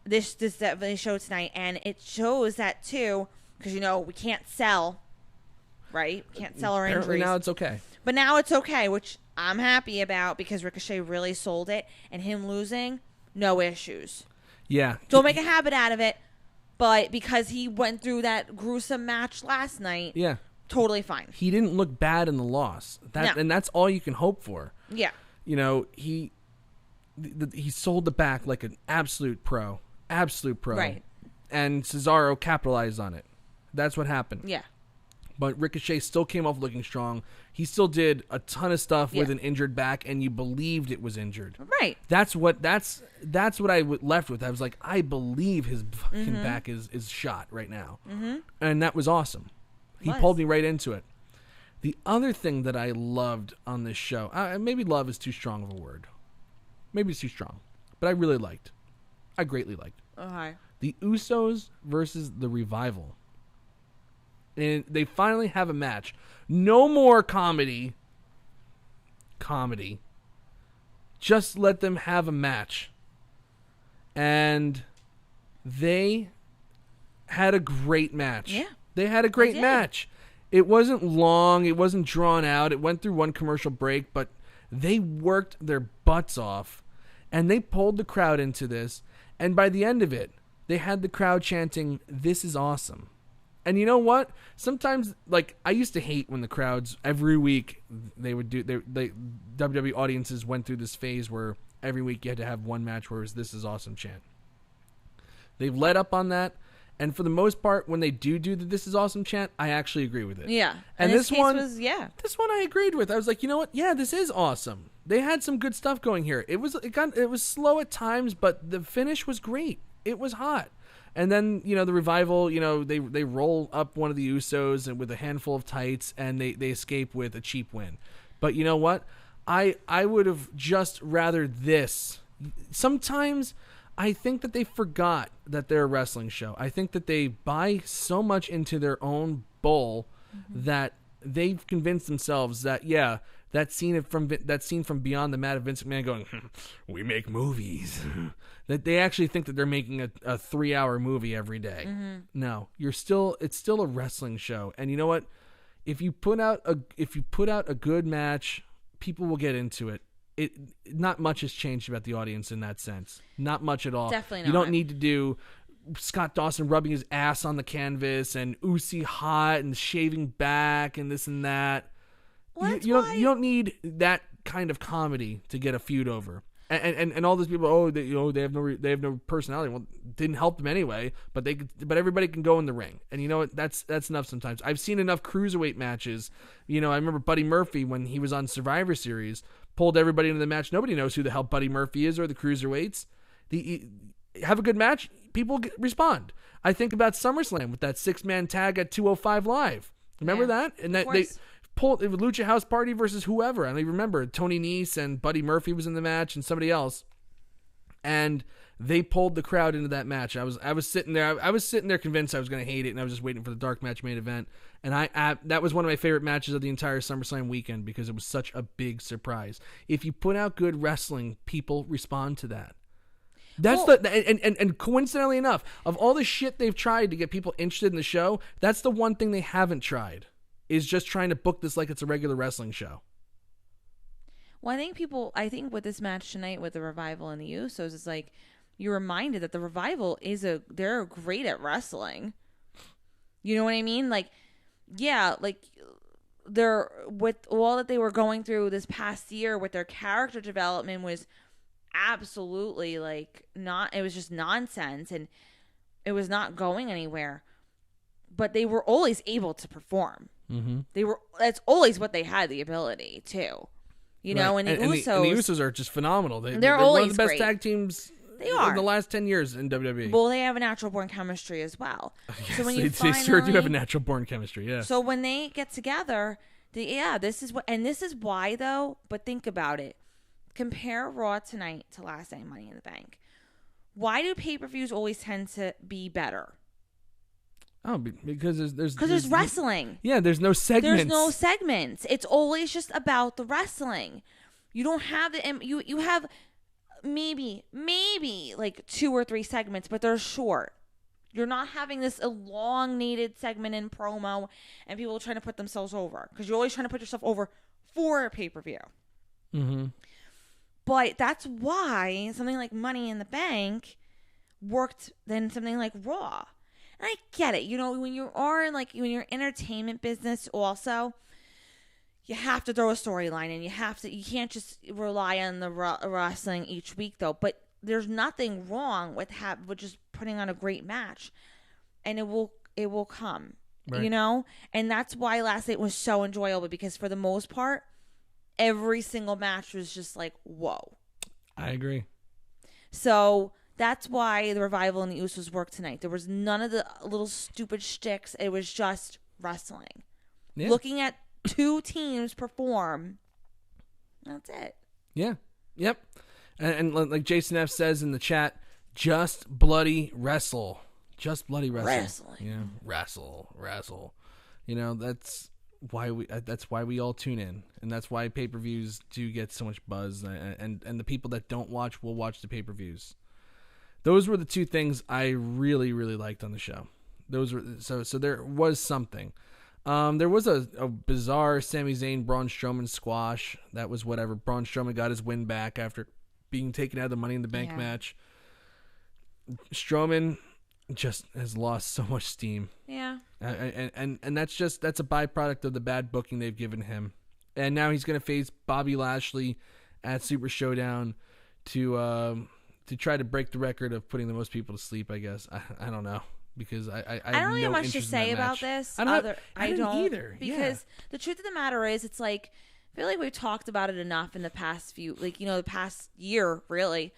[SPEAKER 2] this definitely showed tonight. And it shows that, too, because, we can't sell, right? We can't sell our
[SPEAKER 1] Apparently
[SPEAKER 2] injuries.
[SPEAKER 1] now it's okay.
[SPEAKER 2] But now it's okay, which I'm happy about because Ricochet really sold it. And him losing, no issues.
[SPEAKER 1] Yeah.
[SPEAKER 2] Don't make a habit out of it. But because he went through that gruesome match last night,
[SPEAKER 1] yeah,
[SPEAKER 2] totally fine.
[SPEAKER 1] He didn't look bad in the loss. And that's all you can hope for.
[SPEAKER 2] Yeah.
[SPEAKER 1] He sold the back like an absolute pro. Absolute pro.
[SPEAKER 2] Right.
[SPEAKER 1] And Cesaro capitalized on it. That's what happened.
[SPEAKER 2] Yeah.
[SPEAKER 1] But Ricochet still came off looking strong. He still did a ton of stuff with an injured back, and you believed it was injured.
[SPEAKER 2] Right.
[SPEAKER 1] That's what I left with. I was like, I believe his fucking back is shot right now. Mm-hmm. And that was awesome. He pulled me right into it. The other thing that I loved on this show, maybe love is too strong of a word. Maybe it's too strong. But I really liked. I greatly liked.
[SPEAKER 2] Okay.
[SPEAKER 1] The Usos versus the Revival. And they finally have a match. No more comedy. Just let them have a match. And they had a great match.
[SPEAKER 2] Yeah.
[SPEAKER 1] They had a great match. It wasn't long. It wasn't drawn out. It went through one commercial break, but they worked their butts off. And they pulled the crowd into this. And by the end of it, they had the crowd chanting, "This is awesome." And you know what? Sometimes, I used to hate when the crowds, every week, they would do, WWE audiences went through this phase where every week you had to have one match where it was "This is awesome" chant. They've let up on that. And for the most part, when they do the "This is awesome" chant, I actually agree with it.
[SPEAKER 2] Yeah.
[SPEAKER 1] And this one this one I agreed with. I was like, you know what? Yeah, this is awesome. They had some good stuff going here. It was slow at times, but the finish was great. It was hot. And then, the Revival, they roll up one of the Usos and with a handful of tights, and they escape with a cheap win. But you know what? I would have just rather this. Sometimes I think that they forgot that they're a wrestling show. I think that they buy so much into their own bull that they've convinced themselves that, that scene from Beyond the Mat of Vince McMahon going, we make movies. That they actually think that they're making a 3-hour movie every day.
[SPEAKER 2] Mm-hmm.
[SPEAKER 1] No, it's still a wrestling show. And you know what? If you put out a good match, people will get into it. Not much has changed about the audience in that sense. Not much at all.
[SPEAKER 2] Definitely not.
[SPEAKER 1] You don't need to do Scott Dawson rubbing his ass on the canvas and Uzi hot and shaving back and this and that.
[SPEAKER 2] Well,
[SPEAKER 1] you don't need that kind of comedy to get a feud over. And all those people, they have no personality. Well, it didn't help them anyway. But everybody can go in the ring, and you know what? That's enough. Sometimes I've seen enough cruiserweight matches. I remember Buddy Murphy when he was on Survivor Series pulled everybody into the match. Nobody knows who the hell Buddy Murphy is or the cruiserweights. Have a good match, people respond. I think about SummerSlam with that 6-man tag at 205 Live. Remember that? And that they pulled it was Lucha House Party versus whoever. I remember Tony Nese and Buddy Murphy was in the match and somebody else, and they pulled the crowd into that match. I was sitting there. I was sitting there convinced I was going to hate it, and I was just waiting for the dark match main event. And that was one of my favorite matches of the entire SummerSlam weekend because it was such a big surprise. If you put out good wrestling, people respond to that. And coincidentally enough, of all the shit they've tried to get people interested in the show, that's the one thing they haven't tried. Is just trying to book this like it's a regular wrestling show.
[SPEAKER 2] Well, I think with this match tonight with the Revival and the Usos, it's like you're reminded that the Revival they're great at wrestling. You know what I mean? Like, yeah, like they're with all that they were going through this past year with their character development was absolutely it was just nonsense and it was not going anywhere. But they were always able to perform. Mm-hmm. That's always what they had the ability to,
[SPEAKER 1] right.
[SPEAKER 2] And the
[SPEAKER 1] Usos are just phenomenal. They're
[SPEAKER 2] always
[SPEAKER 1] one of the best
[SPEAKER 2] great.
[SPEAKER 1] Tag teams in the last 10 years in WWE.
[SPEAKER 2] Well, they have a natural born chemistry as well.
[SPEAKER 1] Yes,
[SPEAKER 2] so when
[SPEAKER 1] they sure do have a natural born chemistry. Yeah.
[SPEAKER 2] So when they get together, this is why though. But think about it. Compare Raw tonight to last night Money in the Bank. Why do pay-per-views always tend to be better?
[SPEAKER 1] Oh, because
[SPEAKER 2] there's wrestling.
[SPEAKER 1] Yeah, there's no segments.
[SPEAKER 2] There's no segments. It's always just about the wrestling. You don't have you have maybe like 2 or 3 segments, but they're short. You're not having this elongated segment in promo and people trying to put themselves over because you're always trying to put yourself over for a pay-per-view. Mm-hmm. But that's why something like Money in the Bank worked than something like Raw. And I get it. When you're entertainment business also, you have to throw a storyline and you can't just rely on the wrestling each week though. But there's nothing wrong with just putting on a great match and it will come, right. And that's why last night was so enjoyable because for the most part, every single match was just like, whoa.
[SPEAKER 1] I agree.
[SPEAKER 2] So that's why the Revival and the Usos worked tonight. There was none of the little stupid shticks. It was just wrestling. Yeah. Looking at 2 teams perform. That's it.
[SPEAKER 1] Yeah. Yep. And like Jason F. says in the chat, just bloody wrestle. Just bloody wrestle.
[SPEAKER 2] Wrestling.
[SPEAKER 1] Yeah. Wrestle. That's why we all tune in. And that's why pay-per-views do get so much buzz. And the people that don't watch will watch the pay-per-views. Those were the 2 things I really, really liked on the show. Those were so there was something. There was a bizarre Sami Zayn Braun Strowman squash. That was whatever. Braun Strowman got his win back after being taken out of the Money in the Bank match. Strowman just has lost so much steam.
[SPEAKER 2] Yeah.
[SPEAKER 1] And that's a byproduct of the bad booking they've given him. And now he's going to face Bobby Lashley at Super Showdown to try to break the record of putting the most people to sleep, I guess. I don't know. Because I don't really have
[SPEAKER 2] much to say about this.
[SPEAKER 1] I don't either.
[SPEAKER 2] Because the truth of the matter is, it's like, I feel like we've talked about it enough in the past the past year, really.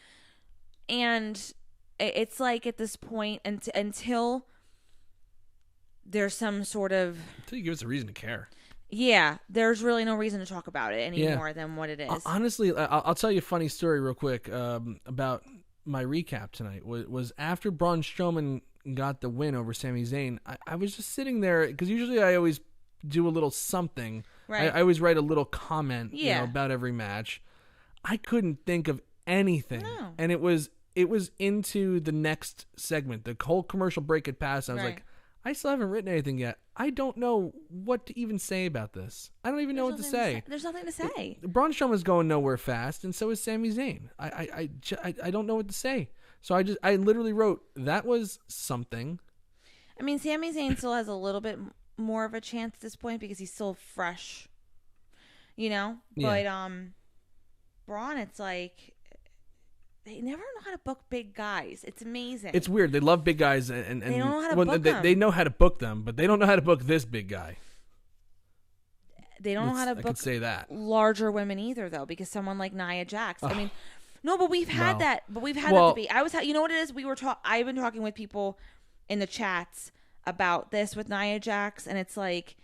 [SPEAKER 2] And it's like at this point, until there's some sort of...
[SPEAKER 1] Until you give us a reason to care.
[SPEAKER 2] Yeah, there's really no reason to talk about it anymore than what it is.
[SPEAKER 1] Honestly, I'll tell you a funny story real quick about my recap tonight. Was after Braun Strowman got the win over Sami Zayn, I was just sitting there, because usually I always do a little something
[SPEAKER 2] Right.
[SPEAKER 1] I always write a little comment,
[SPEAKER 2] Yeah.
[SPEAKER 1] about every match. I couldn't think of anything,
[SPEAKER 2] No.
[SPEAKER 1] and it was into the next segment. The whole commercial break had passed. I was
[SPEAKER 2] Right.
[SPEAKER 1] like, I still haven't written anything yet. I don't know what to even say about this. I don't even know what to say.
[SPEAKER 2] There's nothing to say.
[SPEAKER 1] Braun Strowman's going nowhere fast, and so is Sami Zayn. I don't know what to say. So I literally wrote, that was something.
[SPEAKER 2] I mean, Sami Zayn still has a little bit more of a chance at this point because he's still fresh,
[SPEAKER 1] Yeah.
[SPEAKER 2] But Braun, it's like they never know how to book big guys. It's amazing.
[SPEAKER 1] It's weird. They love big guys, and
[SPEAKER 2] they don't know how to book them.
[SPEAKER 1] They know how to book them, but they don't know how to book this big guy.
[SPEAKER 2] They don't know how to
[SPEAKER 1] I
[SPEAKER 2] book
[SPEAKER 1] could say that.
[SPEAKER 2] larger women either, though, because someone like Nia Jax. I mean, no, but we've had
[SPEAKER 1] No.
[SPEAKER 2] that. But we've had that debate. You know what it is? I've been talking with people in the chats about this with Nia Jax, and it's like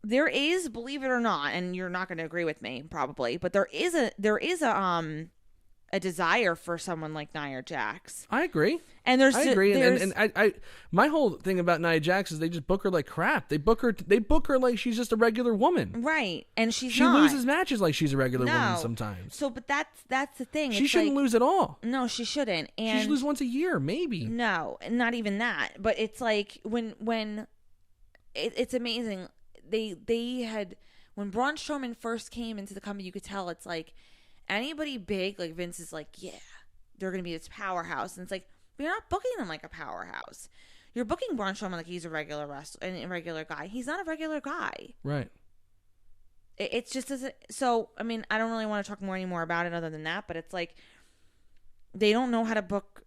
[SPEAKER 2] there is, believe it or not, and you're not going to agree with me probably, but there is a desire for someone like Nia Jax.
[SPEAKER 1] I agree.
[SPEAKER 2] And
[SPEAKER 1] I agree. And I my whole thing about Nia Jax is they just book her like crap. They book her like she's just a regular woman.
[SPEAKER 2] Right. And she
[SPEAKER 1] loses matches like she's a regular woman
[SPEAKER 2] No.
[SPEAKER 1] sometimes.
[SPEAKER 2] So, but that's the thing.
[SPEAKER 1] She
[SPEAKER 2] It's
[SPEAKER 1] shouldn't
[SPEAKER 2] like,
[SPEAKER 1] lose at all.
[SPEAKER 2] No, she shouldn't. And
[SPEAKER 1] She should lose once a year, maybe.
[SPEAKER 2] No, not even that. But it's like when it's amazing. They had, when Braun Strowman first came into the company, you could tell it's like anybody big, like Vince is like, yeah, they're going to be this powerhouse. And it's like, but you're not booking them like a powerhouse. You're booking Braun Strowman like he's a regular wrestler and a regular guy. He's not a regular guy.
[SPEAKER 1] Right.
[SPEAKER 2] It's just doesn't. So, I mean, I don't really want to talk more anymore about it other than that, but it's like they don't know how to book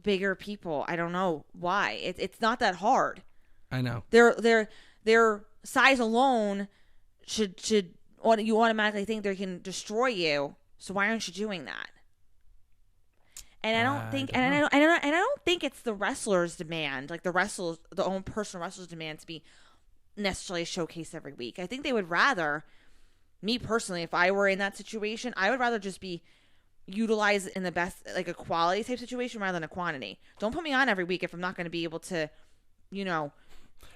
[SPEAKER 2] bigger people. I don't know why. It's not that hard.
[SPEAKER 1] I know.
[SPEAKER 2] Their size alone should you automatically think they can destroy you. So why aren't you doing that? And I don't think, and I don't think it's the wrestlers' demand, like the own personal wrestlers' demand to be necessarily showcased every week. I think they would rather, me personally, if I were in that situation, I would rather just be utilized in the best, like a quality type situation rather than a quantity. Don't put me on every week if I'm not going to be able to,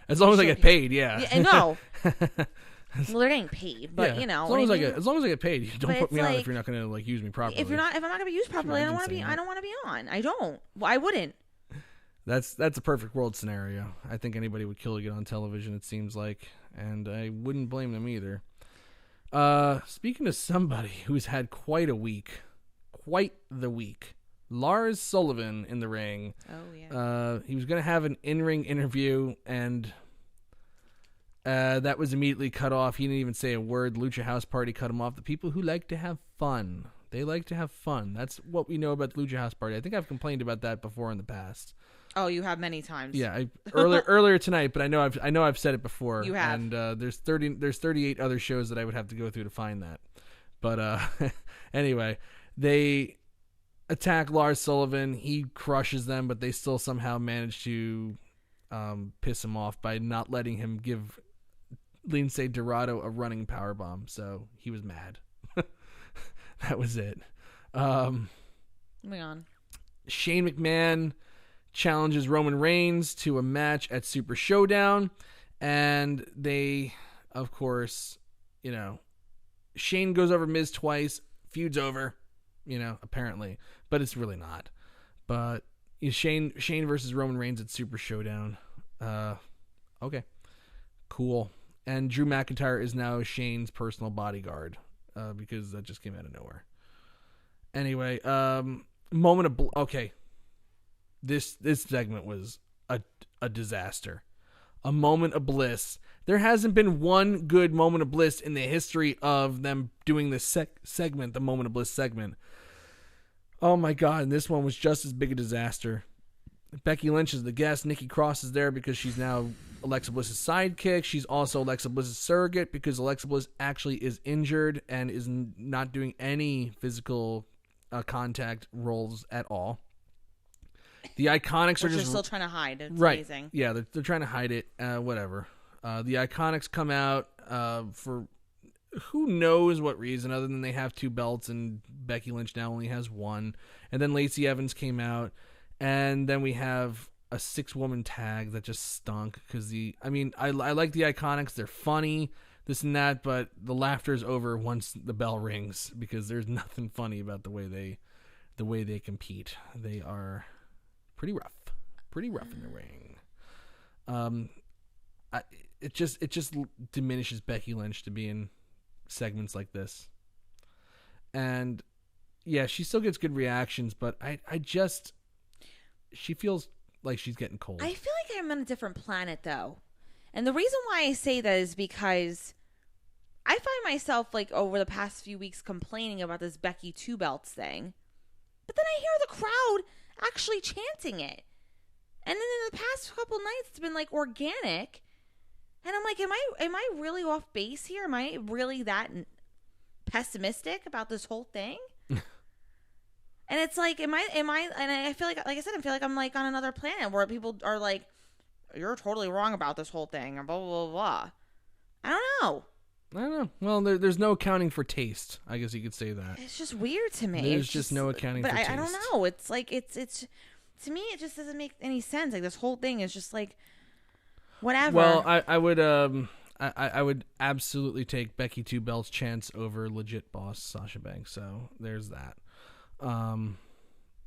[SPEAKER 1] as long as I get paid, yeah.
[SPEAKER 2] No. Well, they're getting paid, but
[SPEAKER 1] yeah.
[SPEAKER 2] As
[SPEAKER 1] long as I get paid, you don't put me on if you're not going to use me properly.
[SPEAKER 2] If I'm not going to be used properly, I don't want to be on. I don't. Well, I wouldn't.
[SPEAKER 1] That's a perfect world scenario. I think anybody would kill to get on television, it seems like, and I wouldn't blame them either. Speaking of somebody who's had quite the week, Lars Sullivan in the ring.
[SPEAKER 2] Oh yeah.
[SPEAKER 1] He was going to have an in-ring interview, and that was immediately cut off. He didn't even say a word. Lucha House Party cut him off. The people who like to have fun. They like to have fun. That's what we know about the Lucha House Party. I think I've complained about that before in the past.
[SPEAKER 2] Oh, you have many times.
[SPEAKER 1] Yeah, earlier tonight, but I know I've said it before.
[SPEAKER 2] You have.
[SPEAKER 1] And there's 38 other shows that I would have to go through to find that. But anyway, they attack Lars Sullivan. He crushes them, but they still somehow manage to piss him off by not letting him give Lince Dorado a running powerbomb. So he was mad. That was it.
[SPEAKER 2] Moving on. Shane
[SPEAKER 1] McMahon challenges Roman Reigns to a match at Super Showdown, and they, of course, Shane goes over Miz twice, feud's over, apparently, but it's really not. But Shane versus Roman Reigns at Super Showdown. Okay, cool. And Drew McIntyre is now Shane's personal bodyguard, because that just came out of nowhere. Anyway, okay. This segment was a disaster. A moment of bliss. There hasn't been one good moment of bliss in the history of them doing this segment, the moment of bliss segment. Oh my God, and this one was just as big a disaster. Becky Lynch is the guest. Nikki Cross is there because she's now Alexa Bliss's sidekick. She's also Alexa Bliss's surrogate because Alexa Bliss actually is injured and is not doing any physical contact roles at all. The Iconics are just...
[SPEAKER 2] They're still trying to hide. It's
[SPEAKER 1] right.
[SPEAKER 2] Amazing.
[SPEAKER 1] Yeah, they're trying to hide it. Whatever. The Iconics come out for who knows what reason other than they have 2 belts and Becky Lynch now only has 1. And then Lacey Evans came out. And then we have a 6-woman tag that just stunk because I like the Iconics. They're funny, this and that, but the laughter is over once the bell rings because there's nothing funny about the way they compete. They are pretty rough in the ring. It just diminishes Becky Lynch to be in segments like this. And yeah, she still gets good reactions, but she feels like she's getting cold.
[SPEAKER 2] I feel like I'm on a different planet, though. And the reason why I say that is because I find myself, like, over the past few weeks complaining about this Becky 2 belts thing. But then I hear the crowd actually chanting it. And then in the past couple nights, it's been, like, organic. And I'm like, am I really off base here? Am I really that pessimistic about this whole thing? And it's like, am I, and I feel like I said, I feel like I'm like on another planet where people are like, you're totally wrong about this whole thing, or blah, blah, blah, blah. I don't know.
[SPEAKER 1] Well, there's no accounting for taste. I guess you could say that.
[SPEAKER 2] It's just weird to me.
[SPEAKER 1] There's just no accounting for taste.
[SPEAKER 2] But I don't know. It's like, it's to me, it just doesn't make any sense. Like, this whole thing is just like, whatever.
[SPEAKER 1] Well, I would absolutely take Becky 2 belts chance over legit boss Sasha Banks. So there's that.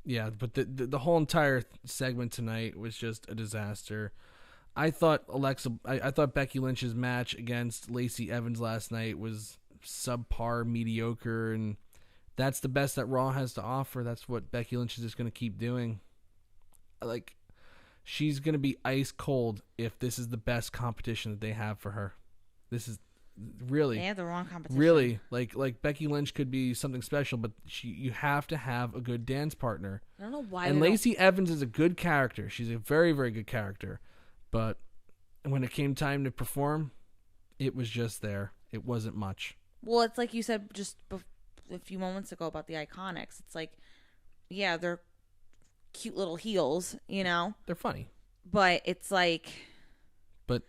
[SPEAKER 1] Yeah, but the whole entire segment tonight was just a disaster. I thought I thought Becky Lynch's match against Lacey Evans last night was subpar, mediocre, and that's the best that Raw has to offer. That's what Becky Lynch is just going to keep doing. Like, she's going to be ice cold if this is the best competition that they have for her. This is really,
[SPEAKER 2] they have the wrong competition.
[SPEAKER 1] Really, like Becky Lynch could be something special, but you have to have a good dance partner.
[SPEAKER 2] I don't know why.
[SPEAKER 1] And Lacey Evans is a good character. She's a very, very good character. But when it came time to perform, it was just there. It wasn't much.
[SPEAKER 2] Well, it's like you said just a few moments ago about the Iconics. It's like, yeah, they're cute little heels, you know?
[SPEAKER 1] They're funny.
[SPEAKER 2] But it's like...
[SPEAKER 1] But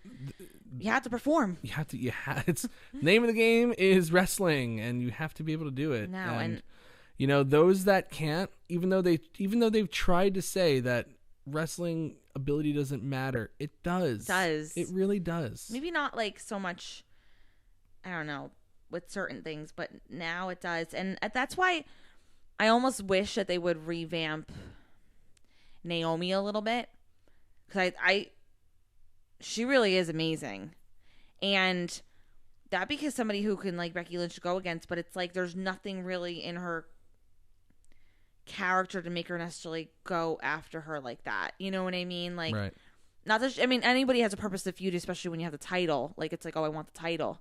[SPEAKER 2] you have to perform.
[SPEAKER 1] It's name of the game is wrestling, and you have to be able to do it.
[SPEAKER 2] No,
[SPEAKER 1] and you know, those that can't, even though they've tried to say that wrestling ability doesn't matter, it does. It really does.
[SPEAKER 2] Maybe not like so much, I don't know, with certain things, but now it does. And that's why I almost wish that they would revamp Naomi a little bit, because she really is amazing. And that because somebody who can like Becky Lynch go against, but it's like there's nothing really in her character to make her necessarily go after her like that. You know what I mean? Like,
[SPEAKER 1] right.
[SPEAKER 2] Not that anybody has a purpose to feud, especially when you have the title. Like, it's like, oh, I want the title.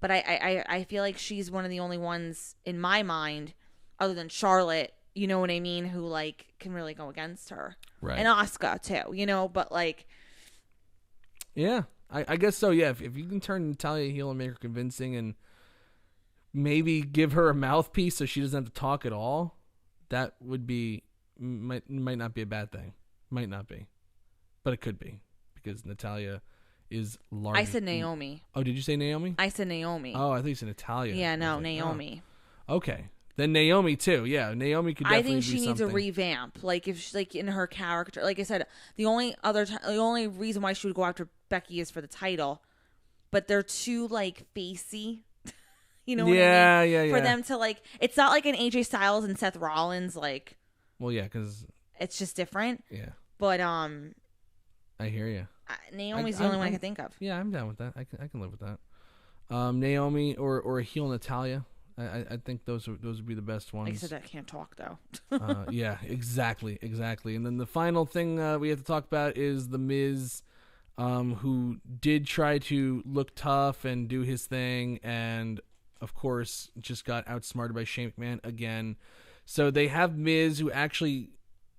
[SPEAKER 2] But I feel like she's one of the only ones in my mind, other than Charlotte, you know what I mean, who like can really go against her.
[SPEAKER 1] Right.
[SPEAKER 2] And Asuka too, you know, but like,
[SPEAKER 1] yeah, I guess so. Yeah, if you can turn Natalya heel and make her convincing, and maybe give her a mouthpiece so she doesn't have to talk at all, that would be might not be a bad thing. Might not be, but it could be, because Natalya is large.
[SPEAKER 2] I said Naomi.
[SPEAKER 1] Oh, did you say Naomi?
[SPEAKER 2] I said Naomi.
[SPEAKER 1] Oh, I think you said Natalya.
[SPEAKER 2] Yeah, no, Naomi.
[SPEAKER 1] Oh. Okay. Then Naomi too. Yeah, Naomi could definitely
[SPEAKER 2] I think she needs
[SPEAKER 1] something.
[SPEAKER 2] a revamp. Like, if she, like in her character, like I said, the only reason why she would go after Becky is for the title, but they're too like facey. You know what I mean?
[SPEAKER 1] Yeah.
[SPEAKER 2] For them to like, it's not like an AJ Styles and Seth Rollins. Like,
[SPEAKER 1] well, yeah, because
[SPEAKER 2] it's just different.
[SPEAKER 1] Yeah.
[SPEAKER 2] But
[SPEAKER 1] I hear you.
[SPEAKER 2] Naomi's the only one I can think of.
[SPEAKER 1] Yeah, I'm down with that. I can live with that. Naomi or a heel Natalya. I think those would be the best ones.
[SPEAKER 2] Like I said, I can't talk though.
[SPEAKER 1] Yeah, exactly. And then the final thing we have to talk about is The Miz, who did try to look tough and do his thing, and of course just got outsmarted by Shane McMahon again. So they have Miz, who actually,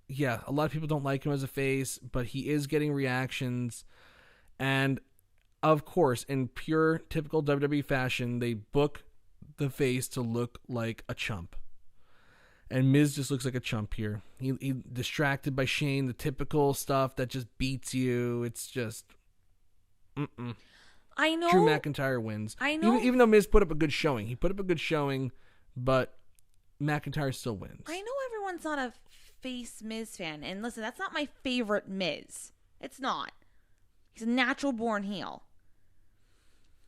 [SPEAKER 1] yeah, a lot of people don't like him as a face, but he is getting reactions, and of course, in pure typical WWE fashion, they book the face to look like a chump, and Miz just looks like a chump here. He distracted by Shane, the typical stuff that just beats you. It's just,
[SPEAKER 2] I know.
[SPEAKER 1] Drew McIntyre wins.
[SPEAKER 2] I know.
[SPEAKER 1] Even though Miz put up a good showing, but McIntyre still wins.
[SPEAKER 2] I know everyone's not a face Miz fan. And listen, that's not my favorite Miz. It's not. He's a natural born heel.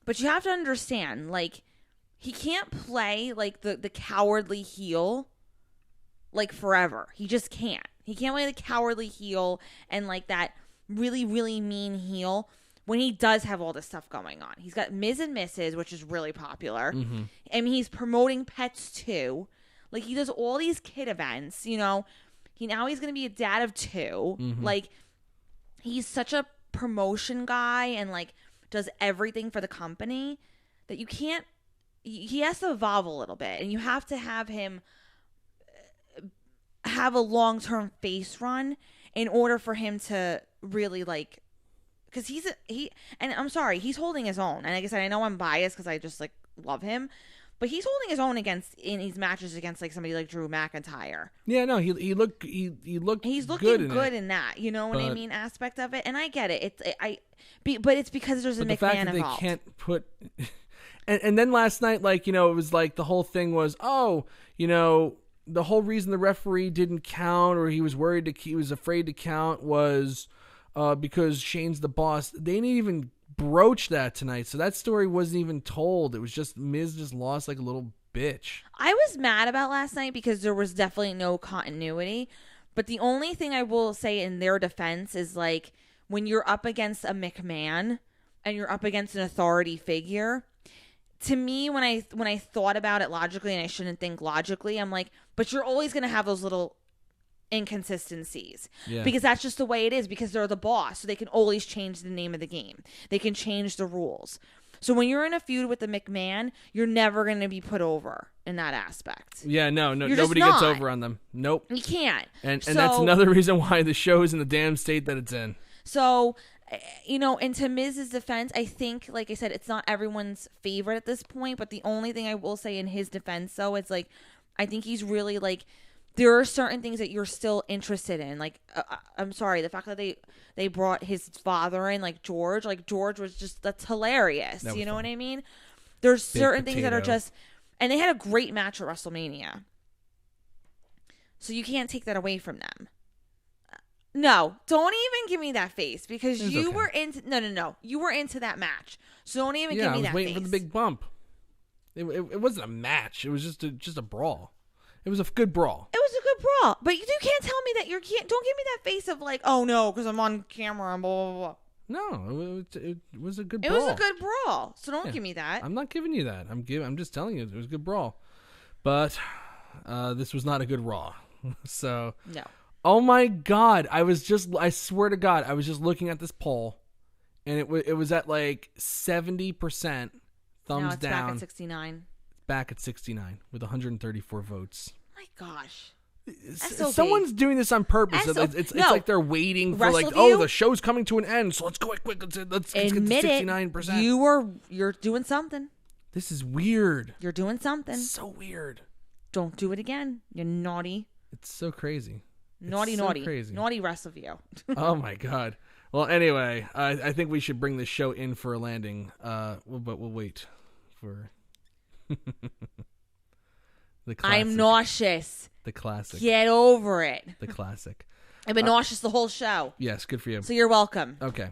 [SPEAKER 2] But you have to understand, like, he can't play like the cowardly heel like forever. He just can't. He can't play the cowardly heel and like that really, really mean heel when he does have all this stuff going on. He's got Ms. and Mrs., which is really popular.
[SPEAKER 1] Mm-hmm.
[SPEAKER 2] I mean, he's promoting pets too. Like, he does all these kid events, you know. He's going to be a dad of 2.
[SPEAKER 1] Mm-hmm.
[SPEAKER 2] Like, he's such a promotion guy and like does everything for the company that you can't. He has to evolve a little bit, and you have to have him have a long-term face run in order for him to really like, because and I'm sorry, he's holding his own. And like I said, I know I'm biased because I just like love him, but he's holding his own in these matches against like somebody like Drew McIntyre.
[SPEAKER 1] Yeah, no, he looked
[SPEAKER 2] he's
[SPEAKER 1] good
[SPEAKER 2] looking good in that, you know what I mean, aspect of it. And I get it. But it's because there's a McMahon
[SPEAKER 1] the fact that
[SPEAKER 2] involved.
[SPEAKER 1] They can't put. And then last night, like, you know, it was like the whole thing was, oh, you know, the whole reason the referee didn't count, or he was afraid to count, was because Shane's the boss. They didn't even broach that tonight, so that story wasn't even told. It was just Miz just lost like a little bitch.
[SPEAKER 2] I was mad about last night because there was definitely no continuity. But the only thing I will say in their defense is like when you're up against a McMahon and you're up against an authority figure. To me, when I thought about it logically, and I shouldn't think logically, I'm like, but you're always going to have those little inconsistencies.
[SPEAKER 1] Yeah.
[SPEAKER 2] Because that's just the way it is, because they're the boss. So they can always change the name of the game. They can change the rules. So when you're in a feud with the McMahon, you're never going to be put over in that aspect.
[SPEAKER 1] Yeah, no, nobody gets over on them. Nope.
[SPEAKER 2] You can't.
[SPEAKER 1] And that's another reason why the show is in the damn state that it's in.
[SPEAKER 2] So, you know, and to Miz's defense, I think, like I said, it's not everyone's favorite at this point, but the only thing I will say in his defense, though, it's like, I think he's really, like, there are certain things that you're still interested in. Like, I'm sorry, the fact that they brought his father in, like George was just, that's hilarious. You know what I mean? There's certain things that are just, and they had a great match at WrestleMania. So you can't take that away from them. No, don't even give me that face, because you were into no. You were into that match, so don't even give me that face.
[SPEAKER 1] Yeah, I was waiting for the big bump. It wasn't a match. It was just a brawl. It was a good brawl.
[SPEAKER 2] It was a good brawl, but you can't tell me that you can't. Don't give me that face of like, oh no, because I'm on camera and blah blah blah.
[SPEAKER 1] No, it was a good brawl.
[SPEAKER 2] It was a good brawl, so don't give me that.
[SPEAKER 1] I'm not giving you that. I'm just telling you it was a good brawl, but this was not a good Raw. So
[SPEAKER 2] no.
[SPEAKER 1] Oh my God! I swear to God, I was just looking at this poll, and it was at like 70% thumbs
[SPEAKER 2] it's
[SPEAKER 1] down.
[SPEAKER 2] Back at 69.
[SPEAKER 1] Back at 69 with 134 votes.
[SPEAKER 2] My gosh.
[SPEAKER 1] Someone's doing this on purpose. It's like they're waiting for like, oh, the show's coming to an end, so let's go quick. Let's get to 69%.
[SPEAKER 2] You're doing something.
[SPEAKER 1] This is weird.
[SPEAKER 2] You're doing something.
[SPEAKER 1] It's so weird.
[SPEAKER 2] Don't do it again. You're naughty.
[SPEAKER 1] It's so crazy.
[SPEAKER 2] Naughty.
[SPEAKER 1] Crazy.
[SPEAKER 2] Naughty Wrestleview.
[SPEAKER 1] Oh my God. Well, anyway, I think we should bring this show in for a landing. But we'll wait for the classic.
[SPEAKER 2] I'm nauseous.
[SPEAKER 1] The classic.
[SPEAKER 2] Get over it.
[SPEAKER 1] The classic.
[SPEAKER 2] I've been nauseous the whole show.
[SPEAKER 1] Yes, good for you.
[SPEAKER 2] So you're welcome.
[SPEAKER 1] Okay.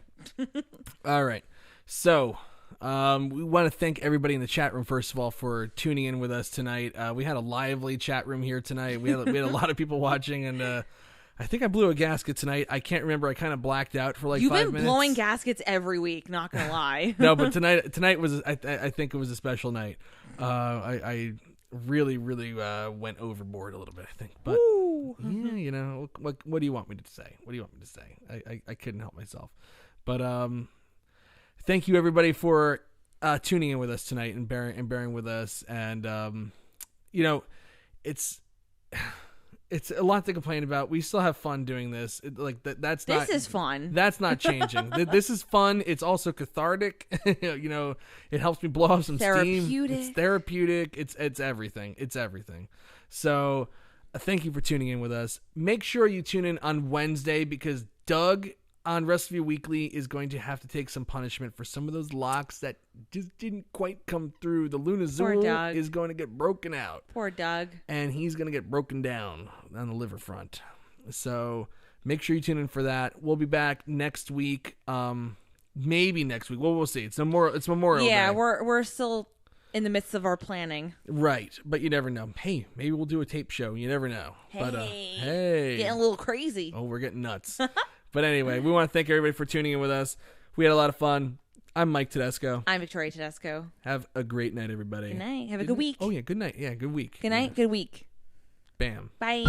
[SPEAKER 1] All right. So we want to thank everybody in the chat room, first of all, for tuning in with us tonight. We had a lively chat room here tonight. We had a lot of people watching, and I think I blew a gasket tonight. I can't remember. I kind of blacked out for like 5 minutes.
[SPEAKER 2] You've been blowing gaskets every week, not going to lie.
[SPEAKER 1] No, but tonight was, I think it was a special night. I really went overboard a little bit, I think. But yeah, you know, what do you want me to say? What do you want me to say? I couldn't help myself. But thank you everybody for tuning in with us tonight and bearing with us. And you know, it's a lot to complain about. We still have fun doing this. This
[SPEAKER 2] is fun.
[SPEAKER 1] That's not changing. This is fun. It's also cathartic. You know, it helps me blow off some steam. It's therapeutic. It's everything. It's everything. So thank you for tuning in with us. Make sure you tune in on Wednesday, because Doug on Wrestleview Weekly is going to have to take some punishment for some of those locks that just didn't quite come through. The Luna Zool is going to get broken out.
[SPEAKER 2] Poor Doug.
[SPEAKER 1] And he's going to get broken down on the liver front. So make sure you tune in for that. We'll be back next week. Maybe next week. Well, we'll see. It's Memorial Day.
[SPEAKER 2] Yeah, we're still in the midst of our planning.
[SPEAKER 1] Right, but you never know. Hey, maybe we'll do a tape show. You never know.
[SPEAKER 2] Hey, getting a little crazy.
[SPEAKER 1] Oh, we're getting nuts. But anyway, we want to thank everybody for tuning in with us. We had a lot of fun. I'm Mike Tedesco.
[SPEAKER 2] I'm Victoria Tedesco.
[SPEAKER 1] Have a great night, everybody.
[SPEAKER 2] Good night. Have a good week.
[SPEAKER 1] Oh, yeah, good night. Yeah, good week.
[SPEAKER 2] Good night. Good week.
[SPEAKER 1] Bam.
[SPEAKER 2] Bye.